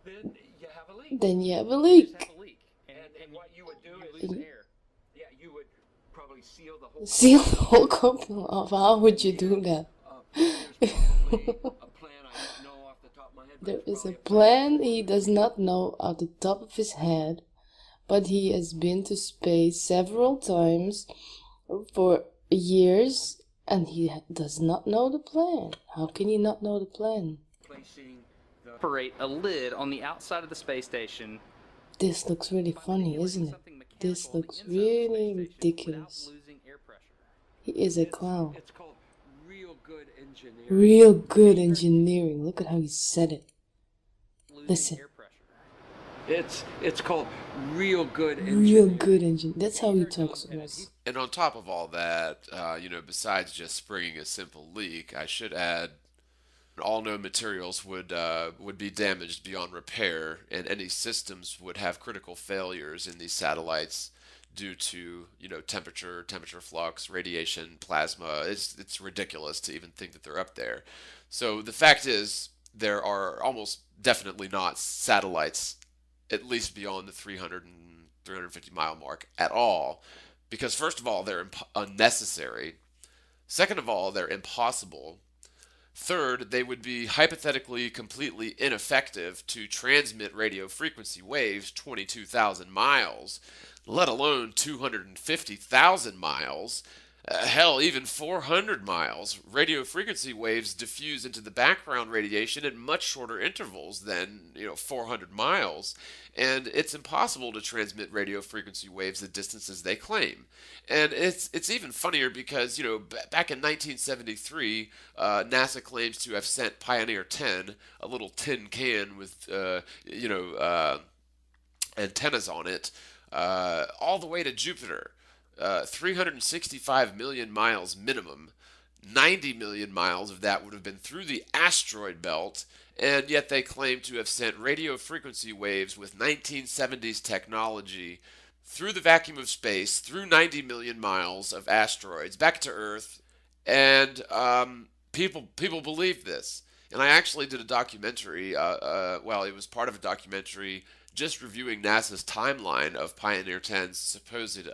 Then you have a leak. Then you have a Just leak. have a leak. And what you would do is, lose air. yeah, you would probably seal the whole. Seal the whole company off. How would you do that? There's probably a plan I don't know off the top of my head. But There it's is a probably plan he does not know at the top of his head, but he has been to space several times for years, and he does not know the plan. How can he not know the plan? placing the. Operate a lid on the outside of the space station. This looks really funny, isn't it? This looks really ridiculous. He is a clown. It's called real good engineering. Real good engineering. Look at how he said it. Listen. It's called real good engineering. Real good engineering. That's how he talks to us. And on top of all that, besides just springing a simple leak, I should add all known materials would be damaged beyond repair, and any systems would have critical failures in these satellites due to temperature flux, radiation, plasma. It's ridiculous to even think that they're up there. So the fact is, there are almost definitely not satellites at least beyond the 350 mile mark at all, because first of all, they're unnecessary. Second of all, they're impossible. Third, they would be hypothetically completely ineffective to transmit radio frequency waves 22,000 miles, let alone 250,000 miles. Hell, even 400 miles. Radio frequency waves diffuse into the background radiation at much shorter intervals than 400 miles, and it's impossible to transmit radio frequency waves the distances they claim. And it's even funnier because back in 1973, NASA claims to have sent Pioneer 10, a little tin can with antennas on it, all the way to Jupiter. 365 million miles minimum. 90 million miles of that would have been through the asteroid belt, and yet they claim to have sent radio frequency waves with 1970s technology through the vacuum of space, through 90 million miles of asteroids, back to Earth, and people believe this. And I actually did a documentary. Well, it was part of a documentary just reviewing NASA's timeline of Pioneer 10's supposed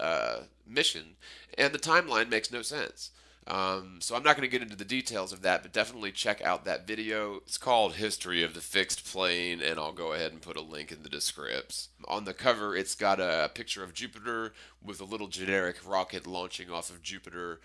mission, and the timeline makes no sense. So I'm not going to get into the details of that, but definitely check out that video. It's called History of the Fixed Plane, and I'll go ahead and put a link in the description. On the cover, it's got a picture of Jupiter with a little generic rocket launching off of Jupiter,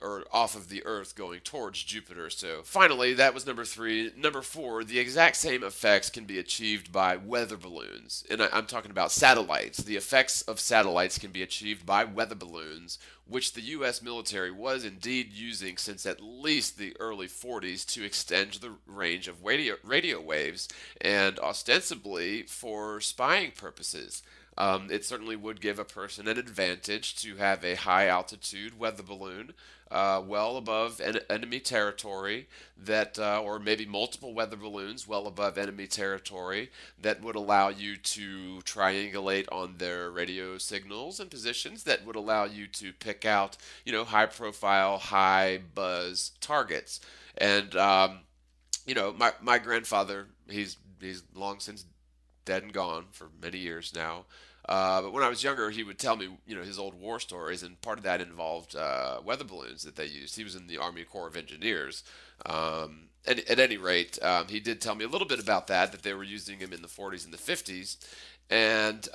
or off of the Earth going towards Jupiter. So finally, that was number 3. Number 4, the exact same effects can be achieved by weather balloons. And I'm talking about satellites. The effects of satellites can be achieved by weather balloons, which the U.S. military was indeed using since at least the early 40s to extend the range of radio waves, and ostensibly for spying purposes. It certainly would give a person an advantage to have a high altitude weather balloon well above enemy territory, that or maybe multiple weather balloons well above enemy territory, that would allow you to triangulate on their radio signals and positions, that would allow you to pick out, high profile, high buzz targets. And my grandfather, he's long since dead and gone for many years now. But when I was younger, he would tell me, his old war stories, and part of that involved weather balloons that they used. He was in the Army Corps of Engineers. And at any rate, he did tell me a little bit about that they were using them in the 40s and the 50s. And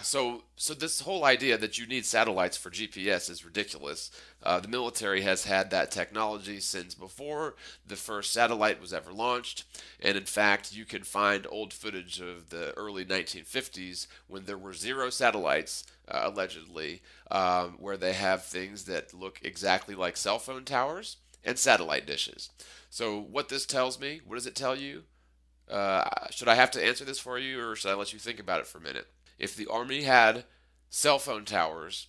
so this whole idea that you need satellites for GPS is ridiculous. The military has had that technology since before the first satellite was ever launched. And in fact, you can find old footage of the early 1950s when there were 0 satellites, allegedly, where they have things that look exactly like cell phone towers and satellite dishes. So what this tells me, what does it tell you? Should I have to answer this for you, or should I let you think about it for a minute? If the Army had cell phone towers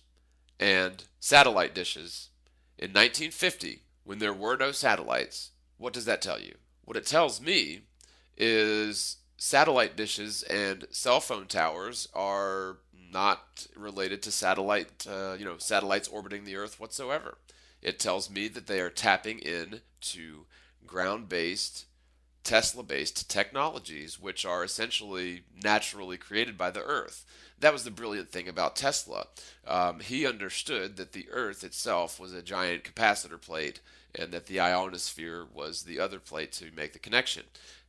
and satellite dishes in 1950, when there were no satellites, what does that tell you? What it tells me is satellite dishes and cell phone towers are not related to satellites orbiting the Earth whatsoever. It tells me that they are tapping in to ground-based, Tesla-based technologies, which are essentially naturally created by the Earth. That was the brilliant thing about Tesla. He understood that the Earth itself was a giant capacitor plate, and that the ionosphere was the other plate to make the connection.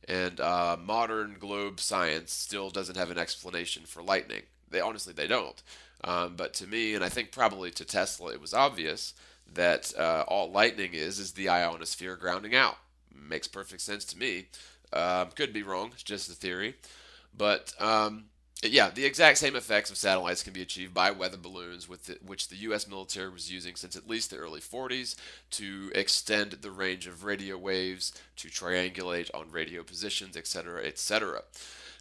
And modern globe science still doesn't have an explanation for lightning. They don't. But to me, and I think probably to Tesla, it was obvious that all lightning is the ionosphere grounding out. Makes perfect sense to me. Could be wrong. It's just a theory. But the exact same effects of satellites can be achieved by weather balloons, which the U.S. military was using since at least the early 40s to extend the range of radio waves, to triangulate on radio positions, etc., etc.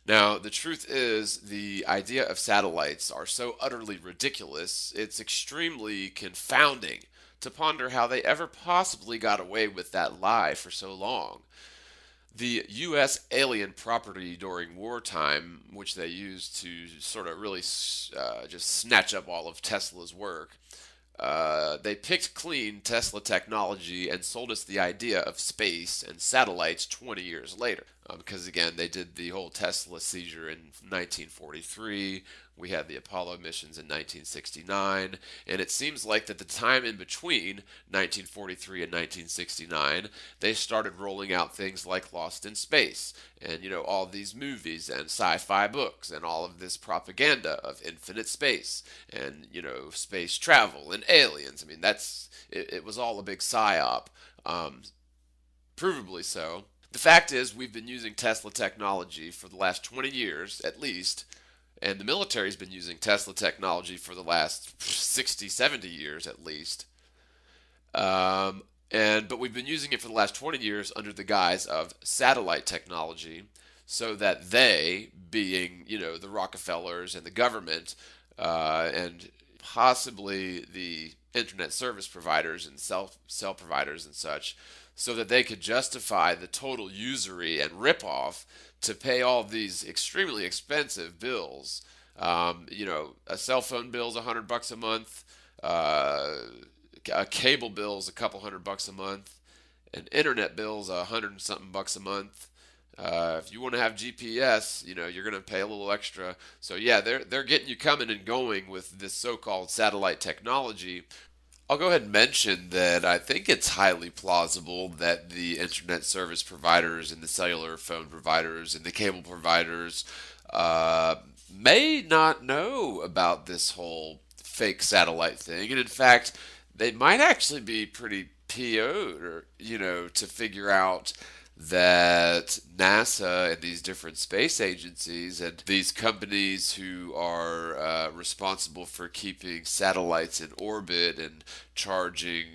Now, the truth is, the idea of satellites are so utterly ridiculous, it's extremely confounding to ponder how they ever possibly got away with that lie for so long. The U.S. alien property during wartime, which they used to sort of really just snatch up all of Tesla's work, they picked clean Tesla technology and sold us the idea of space and satellites 20 years later. Because again, they did the whole Tesla seizure in 1943. We had the Apollo missions in 1969, and it seems like that the time in between 1943 and 1969, they started rolling out things like Lost in Space, and all these movies and sci-fi books, and all of this propaganda of infinite space, and space travel and aliens. I mean, it was all a big psyop, provably so. The fact is, we've been using Tesla technology for the last 20 years, at least, and the military's been using Tesla technology for the last 60, 70 years, at least. But we've been using it for the last 20 years under the guise of satellite technology, so that they, being, the Rockefellers and the government, and possibly the internet service providers and cell providers and such, so that they could justify the total usury and ripoff to pay all these extremely expensive bills. A cell phone bill is $100 a month. A cable bill is a couple $100 a month. An internet bill is $100 and something bucks a month. If you want to have GPS, you're going to pay a little extra. So yeah, they're getting you coming and going with this so-called satellite technology. I'll go ahead and mention that I think it's highly plausible that the internet service providers and the cellular phone providers and the cable providers may not know about this whole fake satellite thing. And in fact, they might actually be pretty PO'd, or, to figure out that NASA and these different space agencies and these companies who are responsible for keeping satellites in orbit and charging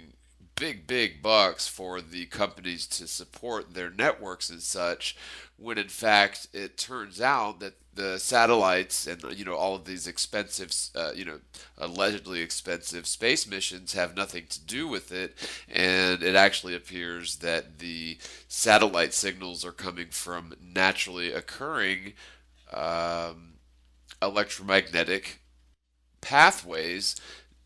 big bucks for the companies to support their networks and such, when in fact it turns out that the satellites and all of these expensive allegedly expensive space missions have nothing to do with it, and it actually appears that the satellite signals are coming from naturally occurring electromagnetic pathways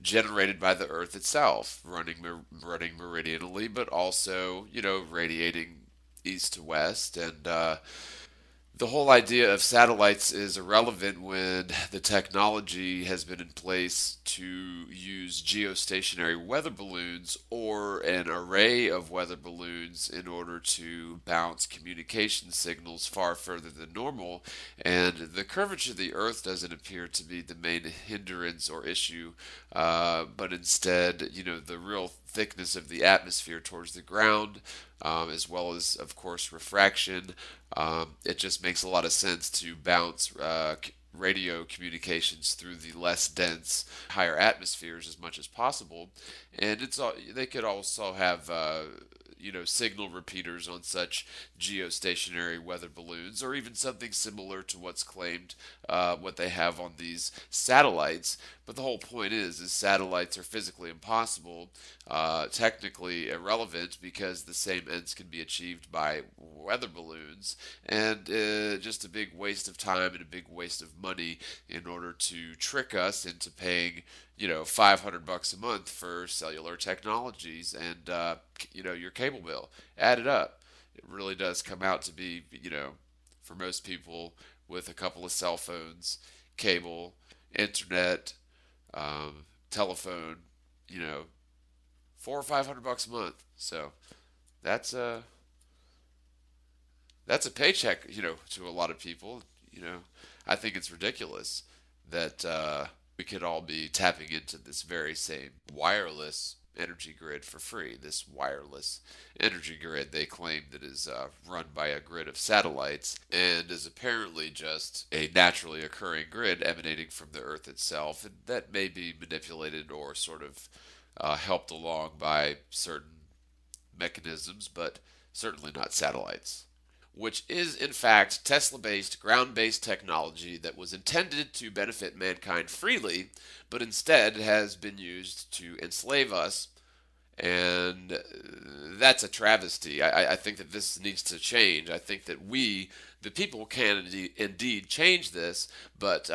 generated by the Earth itself, running meridianally, but also radiating east to west. And the whole idea of satellites is irrelevant when the technology has been in place to use geostationary weather balloons or an array of weather balloons in order to bounce communication signals far further than normal. And the curvature of the Earth doesn't appear to be the main hindrance or issue, but instead, the real thickness of the atmosphere towards the ground, as well as, of course, refraction. It just makes a lot of sense to bounce radio communications through the less dense, higher atmospheres as much as possible. And they could also have signal repeaters on such geostationary weather balloons, or even something similar to what's claimed, what they have on these satellites. But the whole point is satellites are physically impossible, technically irrelevant, because the same ends can be achieved by weather balloons, and just a big waste of time and a big waste of money in order to trick us into paying $500 a month for cellular technologies and your cable bill. Add it up. It really does come out to be, for most people with a couple of cell phones, cable, internet, telephone, $400 or $500 a month. So that's a paycheck, to a lot of people. I think it's ridiculous that we could all be tapping into this very same wireless energy grid for free. This wireless energy grid, they claim, that is run by a grid of satellites and is apparently just a naturally occurring grid emanating from the Earth itself, and that may be manipulated or sort of helped along by certain mechanisms, but certainly not satellites, which is in fact Tesla-based, ground-based technology that was intended to benefit mankind freely, but instead has been used to enslave us. And that's a travesty. I think that this needs to change. I think that we, the people, can indeed change this, but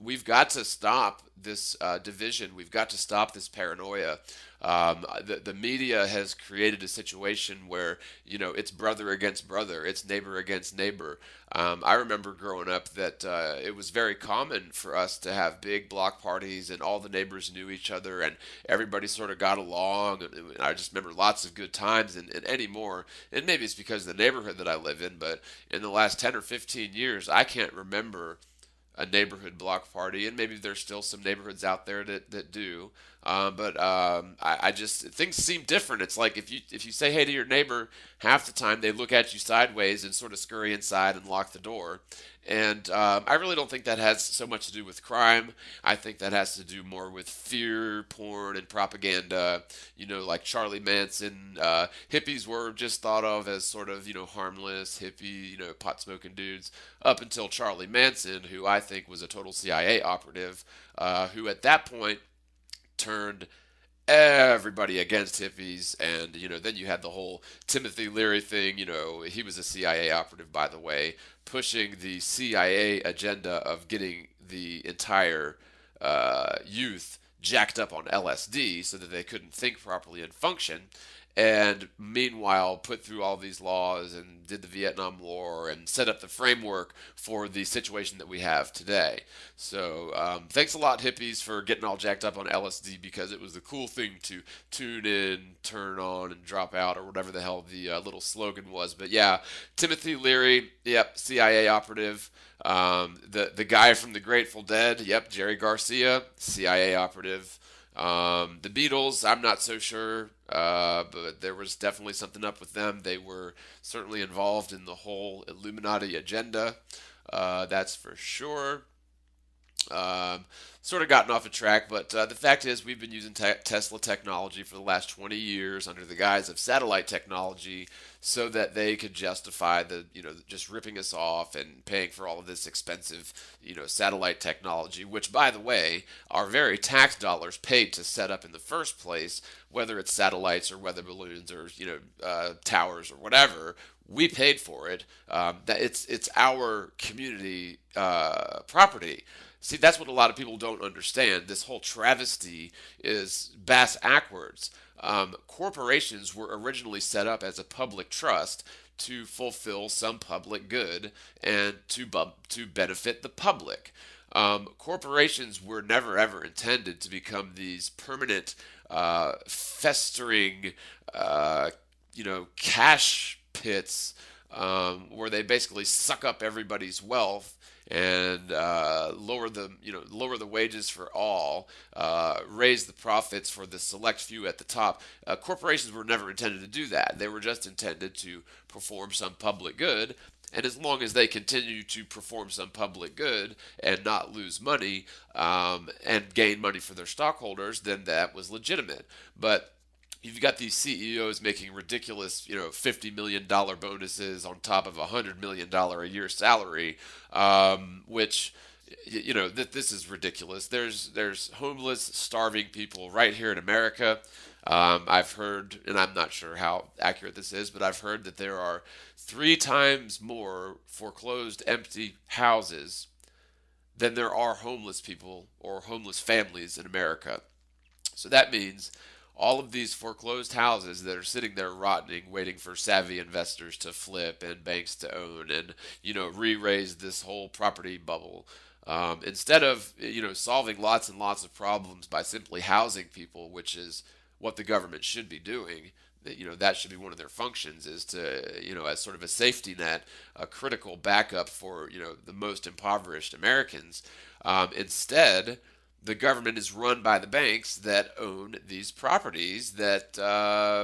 we've got to stop this division. We've got to stop this paranoia. The media has created a situation where, it's brother against brother, it's neighbor against neighbor. I remember growing up that it was very common for us to have big block parties and all the neighbors knew each other and everybody sort of got along. And I just remember lots of good times, and anymore, and maybe it's because of the neighborhood that I live in, but in the last 10 or 15 years, I can't remember a neighborhood block party, and maybe there's still some neighborhoods out there that do. But I just, things seem different. It's like if you say hey to your neighbor, half the time they look at you sideways and sort of scurry inside and lock the door. And I really don't think that has so much to do with crime. I think that has to do more with fear, porn, and propaganda. Like Charlie Manson, hippies were just thought of as sort of, harmless, hippie, pot-smoking dudes, up until Charlie Manson, who I think was a total CIA operative, who at that point turned everybody against hippies. And then you had the whole Timothy Leary thing. He was a CIA operative, by the way, pushing the CIA agenda of getting the entire youth jacked up on LSD so that they couldn't think properly and function. And meanwhile, put through all these laws and did the Vietnam War and set up the framework for the situation that we have today. So thanks a lot, hippies, for getting all jacked up on LSD, because it was the cool thing to tune in, turn on, and drop out, or whatever the hell the little slogan was. But yeah, Timothy Leary, yep, CIA operative. The guy from the Grateful Dead, yep, Jerry Garcia, CIA operative. The Beatles, I'm not so sure, but there was definitely something up with them. They were certainly involved in the whole Illuminati agenda, that's for sure. Sort of gotten off a track, but the fact is we've been using Tesla technology for the last 20 years under the guise of satellite technology so that they could justify just ripping us off and paying for all of this expensive, satellite technology, which, by the way, our very tax dollars paid to set up in the first place, whether it's satellites or weather balloons or, towers or whatever. We paid for it. That it's our community property. See, that's what a lot of people don't understand. This whole travesty is bass-ackwards. Corporations were originally set up as a public trust to fulfill some public good and to benefit the public. Corporations were never ever intended to become these permanent, festering, cash pits where they basically suck up everybody's wealth and lower the wages for all, raise the profits for the select few at the top. Corporations were never intended to do that. They were just intended to perform some public good. And as long as they continue to perform some public good and not lose money and gain money for their stockholders, then that was legitimate. But you've got these CEOs making ridiculous, $50 million bonuses on top of a $100 million a year salary, which, this is ridiculous. There's homeless, starving people right here in America. I've heard, and I'm not sure how accurate this is, but I've heard that there are 3 times more foreclosed empty houses than there are homeless people or homeless families in America. So that means all of these foreclosed houses that are sitting there rotting, waiting for savvy investors to flip and banks to own and, re-raise this whole property bubble. Instead of, solving lots and lots of problems by simply housing people, which is what the government should be doing, that should be one of their functions, is to, as sort of a safety net, a critical backup for, the most impoverished Americans. Instead, the government is run by the banks that own these properties that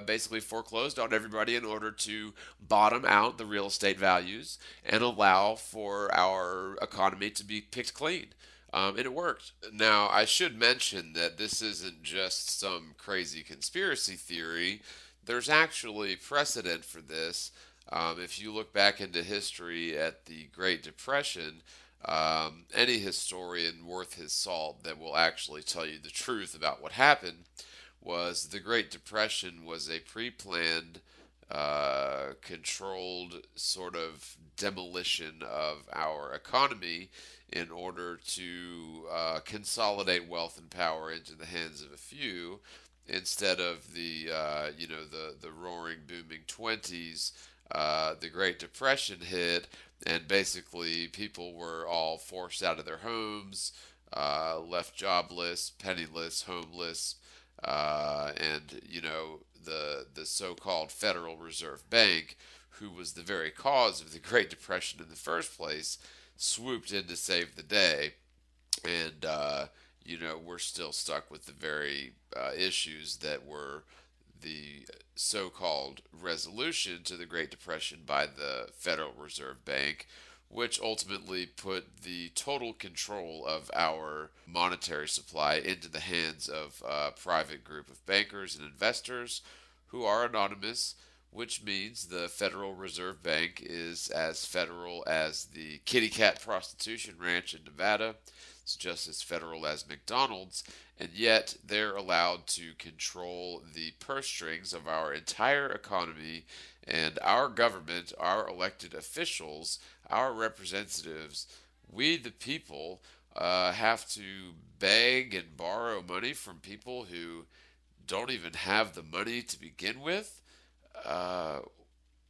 basically foreclosed on everybody in order to bottom out the real estate values and allow for our economy to be picked clean. And it worked. Now, I should mention that this isn't just some crazy conspiracy theory. There's actually precedent for this. If you look back into history at the Great Depression, any historian worth his salt that will actually tell you the truth about what happened was the Great Depression was a pre-planned, controlled sort of demolition of our economy in order to consolidate wealth and power into the hands of a few, instead of the roaring, booming 20s. The Great Depression hit, and basically people were all forced out of their homes, left jobless, penniless, homeless, and the so-called Federal Reserve Bank, who was the very cause of the Great Depression in the first place, swooped in to save the day. And we're still stuck with the very issues that were the so-called resolution to the Great Depression by the Federal Reserve Bank, which ultimately put the total control of our monetary supply into the hands of a private group of bankers and investors who are anonymous, which means the Federal Reserve Bank is as federal as the kitty cat prostitution ranch in Nevada. It's just as federal as McDonald's, and yet they're allowed to control the purse strings of our entire economy, and our government, our elected officials, our representatives, we the people, have to beg and borrow money from people who don't even have the money to begin with. Uh,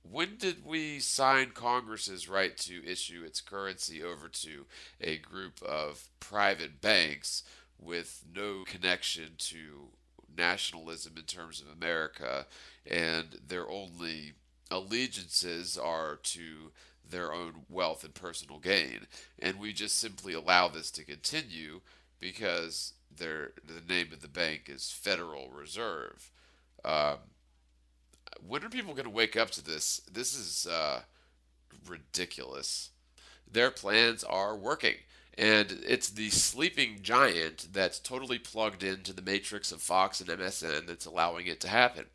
when did we sign Congress's right to issue its currency over to a group of private banks with no connection to nationalism in terms of America, and their only allegiances are to their own wealth and personal gain? And we just simply allow this to continue because the name of the bank is Federal Reserve. Um, when are people going to wake up to this? This is ridiculous. Their plans are working. And it's the sleeping giant that's totally plugged into the matrix of Fox and MSN that's allowing it to happen.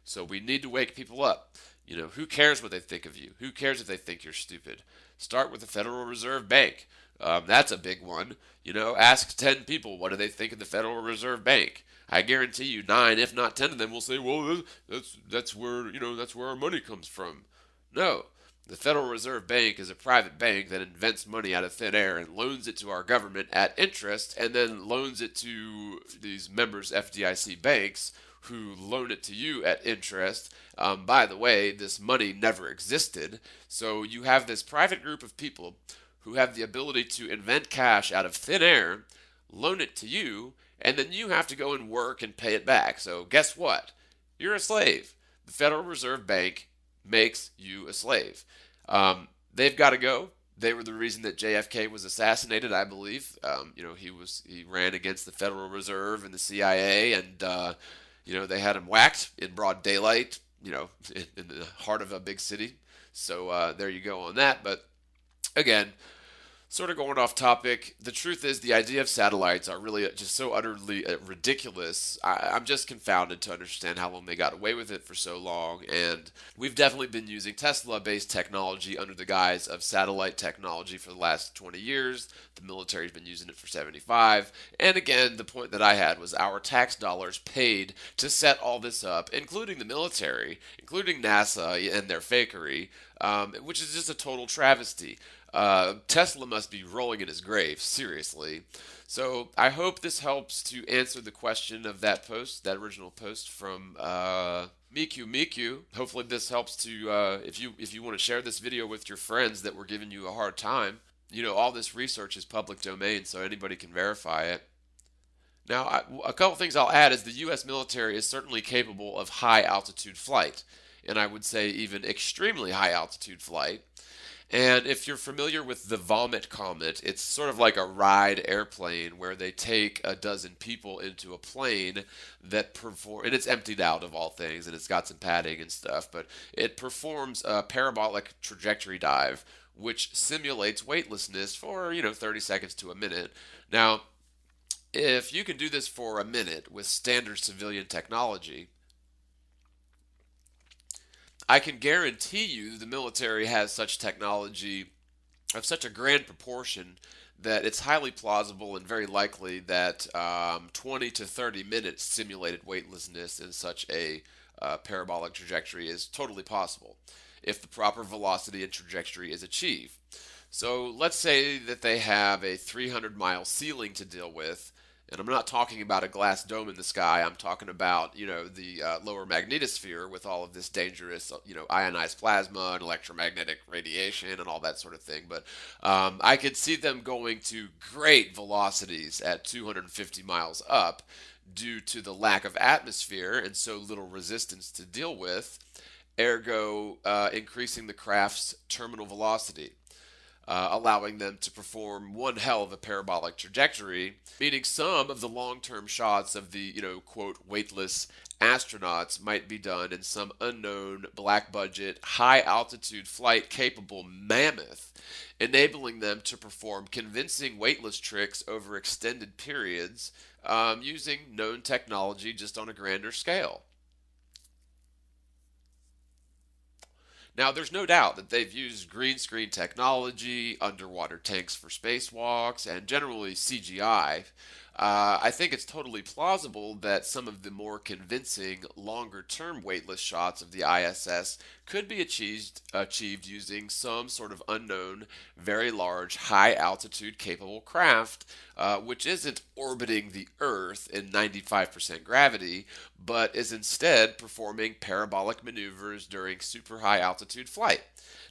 So we need to wake people up. You know, who cares what they think of you? Who cares if they think you're stupid? Start with the Federal Reserve Bank. That's a big one. You know, ask 10 people what do they think of the Federal Reserve Bank. I guarantee you 9, if not 10 of them will say, "Well, that's where, that's where our money comes from." No, the Federal Reserve Bank is a private bank that invents money out of thin air and loans it to our government at interest, and then loans it to these members FDIC banks who loan it to you at interest. By the way, this money never existed. So you have this private group of people who have the ability to invent cash out of thin air, loan it to you, and then you have to go and work and pay it back. So guess what? You're a slave. The Federal Reserve Bank makes you a slave. They've got to go. They were the reason that JFK was assassinated, I believe. He ran against the Federal Reserve and the CIA, and they had him whacked in broad daylight, in the heart of a big city. So there you go on that. But again, sort of going off topic, the truth is the idea of satellites are really just so utterly ridiculous. I'm just confounded to understand how long they got away with it for so long. And we've definitely been using Tesla-based technology under the guise of satellite technology for the last 20 years. The military's been using it for 75. And again, the point that I had was our tax dollars paid to set all this up, including the military, including NASA and their fakery, which is just a total travesty. Tesla must be rolling in his grave, seriously. So I hope this helps to answer the question of that post, that original post from Miku. Hopefully this helps to, if you want to share this video with your friends that were giving you a hard time. All this research is public domain, so anybody can verify it. Now, a couple things I'll add is the U.S. military is certainly capable of high altitude flight, and I would say even extremely high altitude flight. And if you're familiar with the Vomit Comet, it's sort of like a ride airplane where they take a dozen people into a plane that and it's emptied out of all things, and it's got some padding and stuff, but it performs a parabolic trajectory dive, which simulates weightlessness for, 30 seconds to a minute. Now, if you can do this for a minute with standard civilian technology, I can guarantee you the military has such technology of such a grand proportion that it's highly plausible and very likely that 20 to 30 minutes simulated weightlessness in such a parabolic trajectory is totally possible if the proper velocity and trajectory is achieved. So let's say that they have a 300-mile ceiling to deal with. And I'm not talking about a glass dome in the sky. I'm talking about, the lower magnetosphere with all of this dangerous, ionized plasma and electromagnetic radiation and all that sort of thing. But I could see them going to great velocities at 250 miles up due to the lack of atmosphere and so little resistance to deal with, ergo increasing the craft's terminal velocity. Allowing them to perform one hell of a parabolic trajectory, meaning some of the long-term shots of the, quote, weightless astronauts might be done in some unknown, black-budget, high-altitude flight-capable mammoth, enabling them to perform convincing weightless tricks over extended periods using known technology just on a grander scale. Now, there's no doubt that they've used green screen technology, underwater tanks for spacewalks, and generally CGI. I think it's totally plausible that some of the more convincing, longer term weightless shots of the ISS could be achieved using some sort of unknown, very large, high altitude capable craft, which isn't orbiting the Earth in 95% gravity, but is instead performing parabolic maneuvers during super high altitude flight.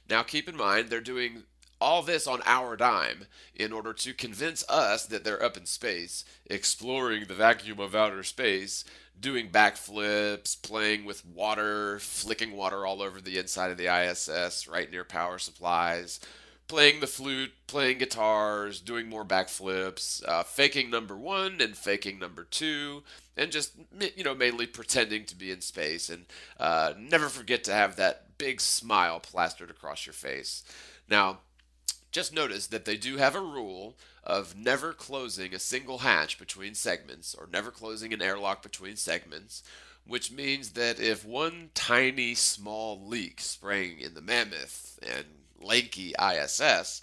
Now, keep in mind, they're doing all this on our dime in order to convince us that they're up in space, exploring the vacuum of outer space, doing backflips, playing with water, flicking water all over the inside of the ISS, right near power supplies, playing the flute, playing guitars, doing more backflips, faking number one and faking number two, and just, mainly pretending to be in space. And never forget to have that big smile plastered across your face. Now, just notice that they do have a rule of never closing a single hatch between segments, or never closing an airlock between segments, which means that if one tiny small leak sprang in the mammoth and lanky ISS,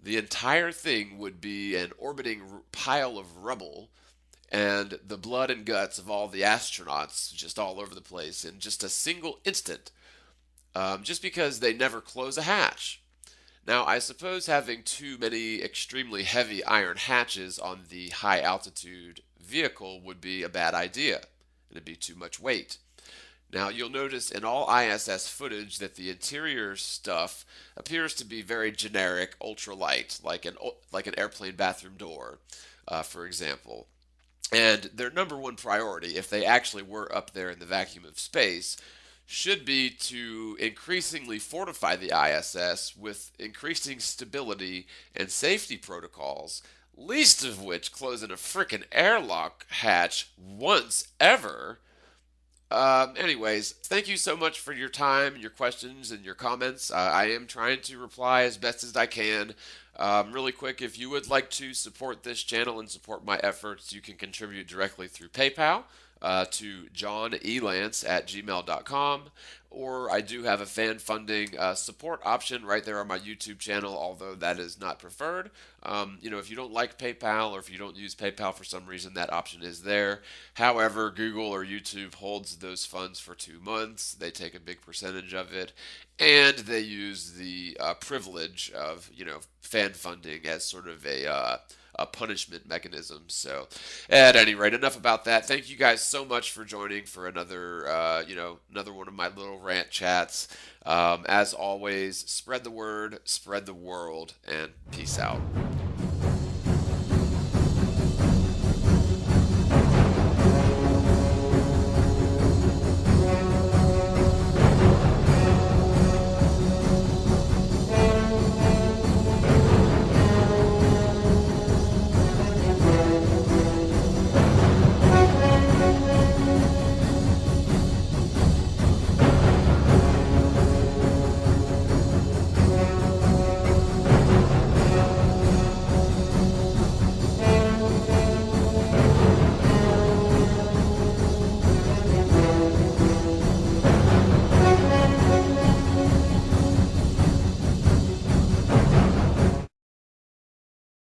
the entire thing would be an orbiting pile of rubble and the blood and guts of all the astronauts just all over the place in just a single instant, just because they never close a hatch. Now, I suppose having too many extremely heavy iron hatches on the high altitude vehicle would be a bad idea. It'd be too much weight. Now, you'll notice in all ISS footage that the interior stuff appears to be very generic, ultralight, like an airplane bathroom door, for example. And their number one priority, if they actually were up there in the vacuum of space, should be to increasingly fortify the ISS with increasing stability and safety protocols, least of which closing a frickin' airlock hatch once ever. Anyways, thank you so much for your time, your questions, and your comments. I am trying to reply as best as I can. Really quick, if you would like to support this channel and support my efforts, you can contribute directly through PayPal to johnelance@gmail.com, or I do have a fan funding support option right there on my YouTube channel, although that is not preferred. If you don't like PayPal, or if you don't use PayPal for some reason, that option is there. However, Google or YouTube holds those funds for 2 months. They take a big percentage of it, and they use the privilege of fan funding as sort of a punishment mechanism. So, at any rate, enough about that. Thank you guys so much for joining for another one of my little rant chats. As always, spread the word, spread the world, and peace out.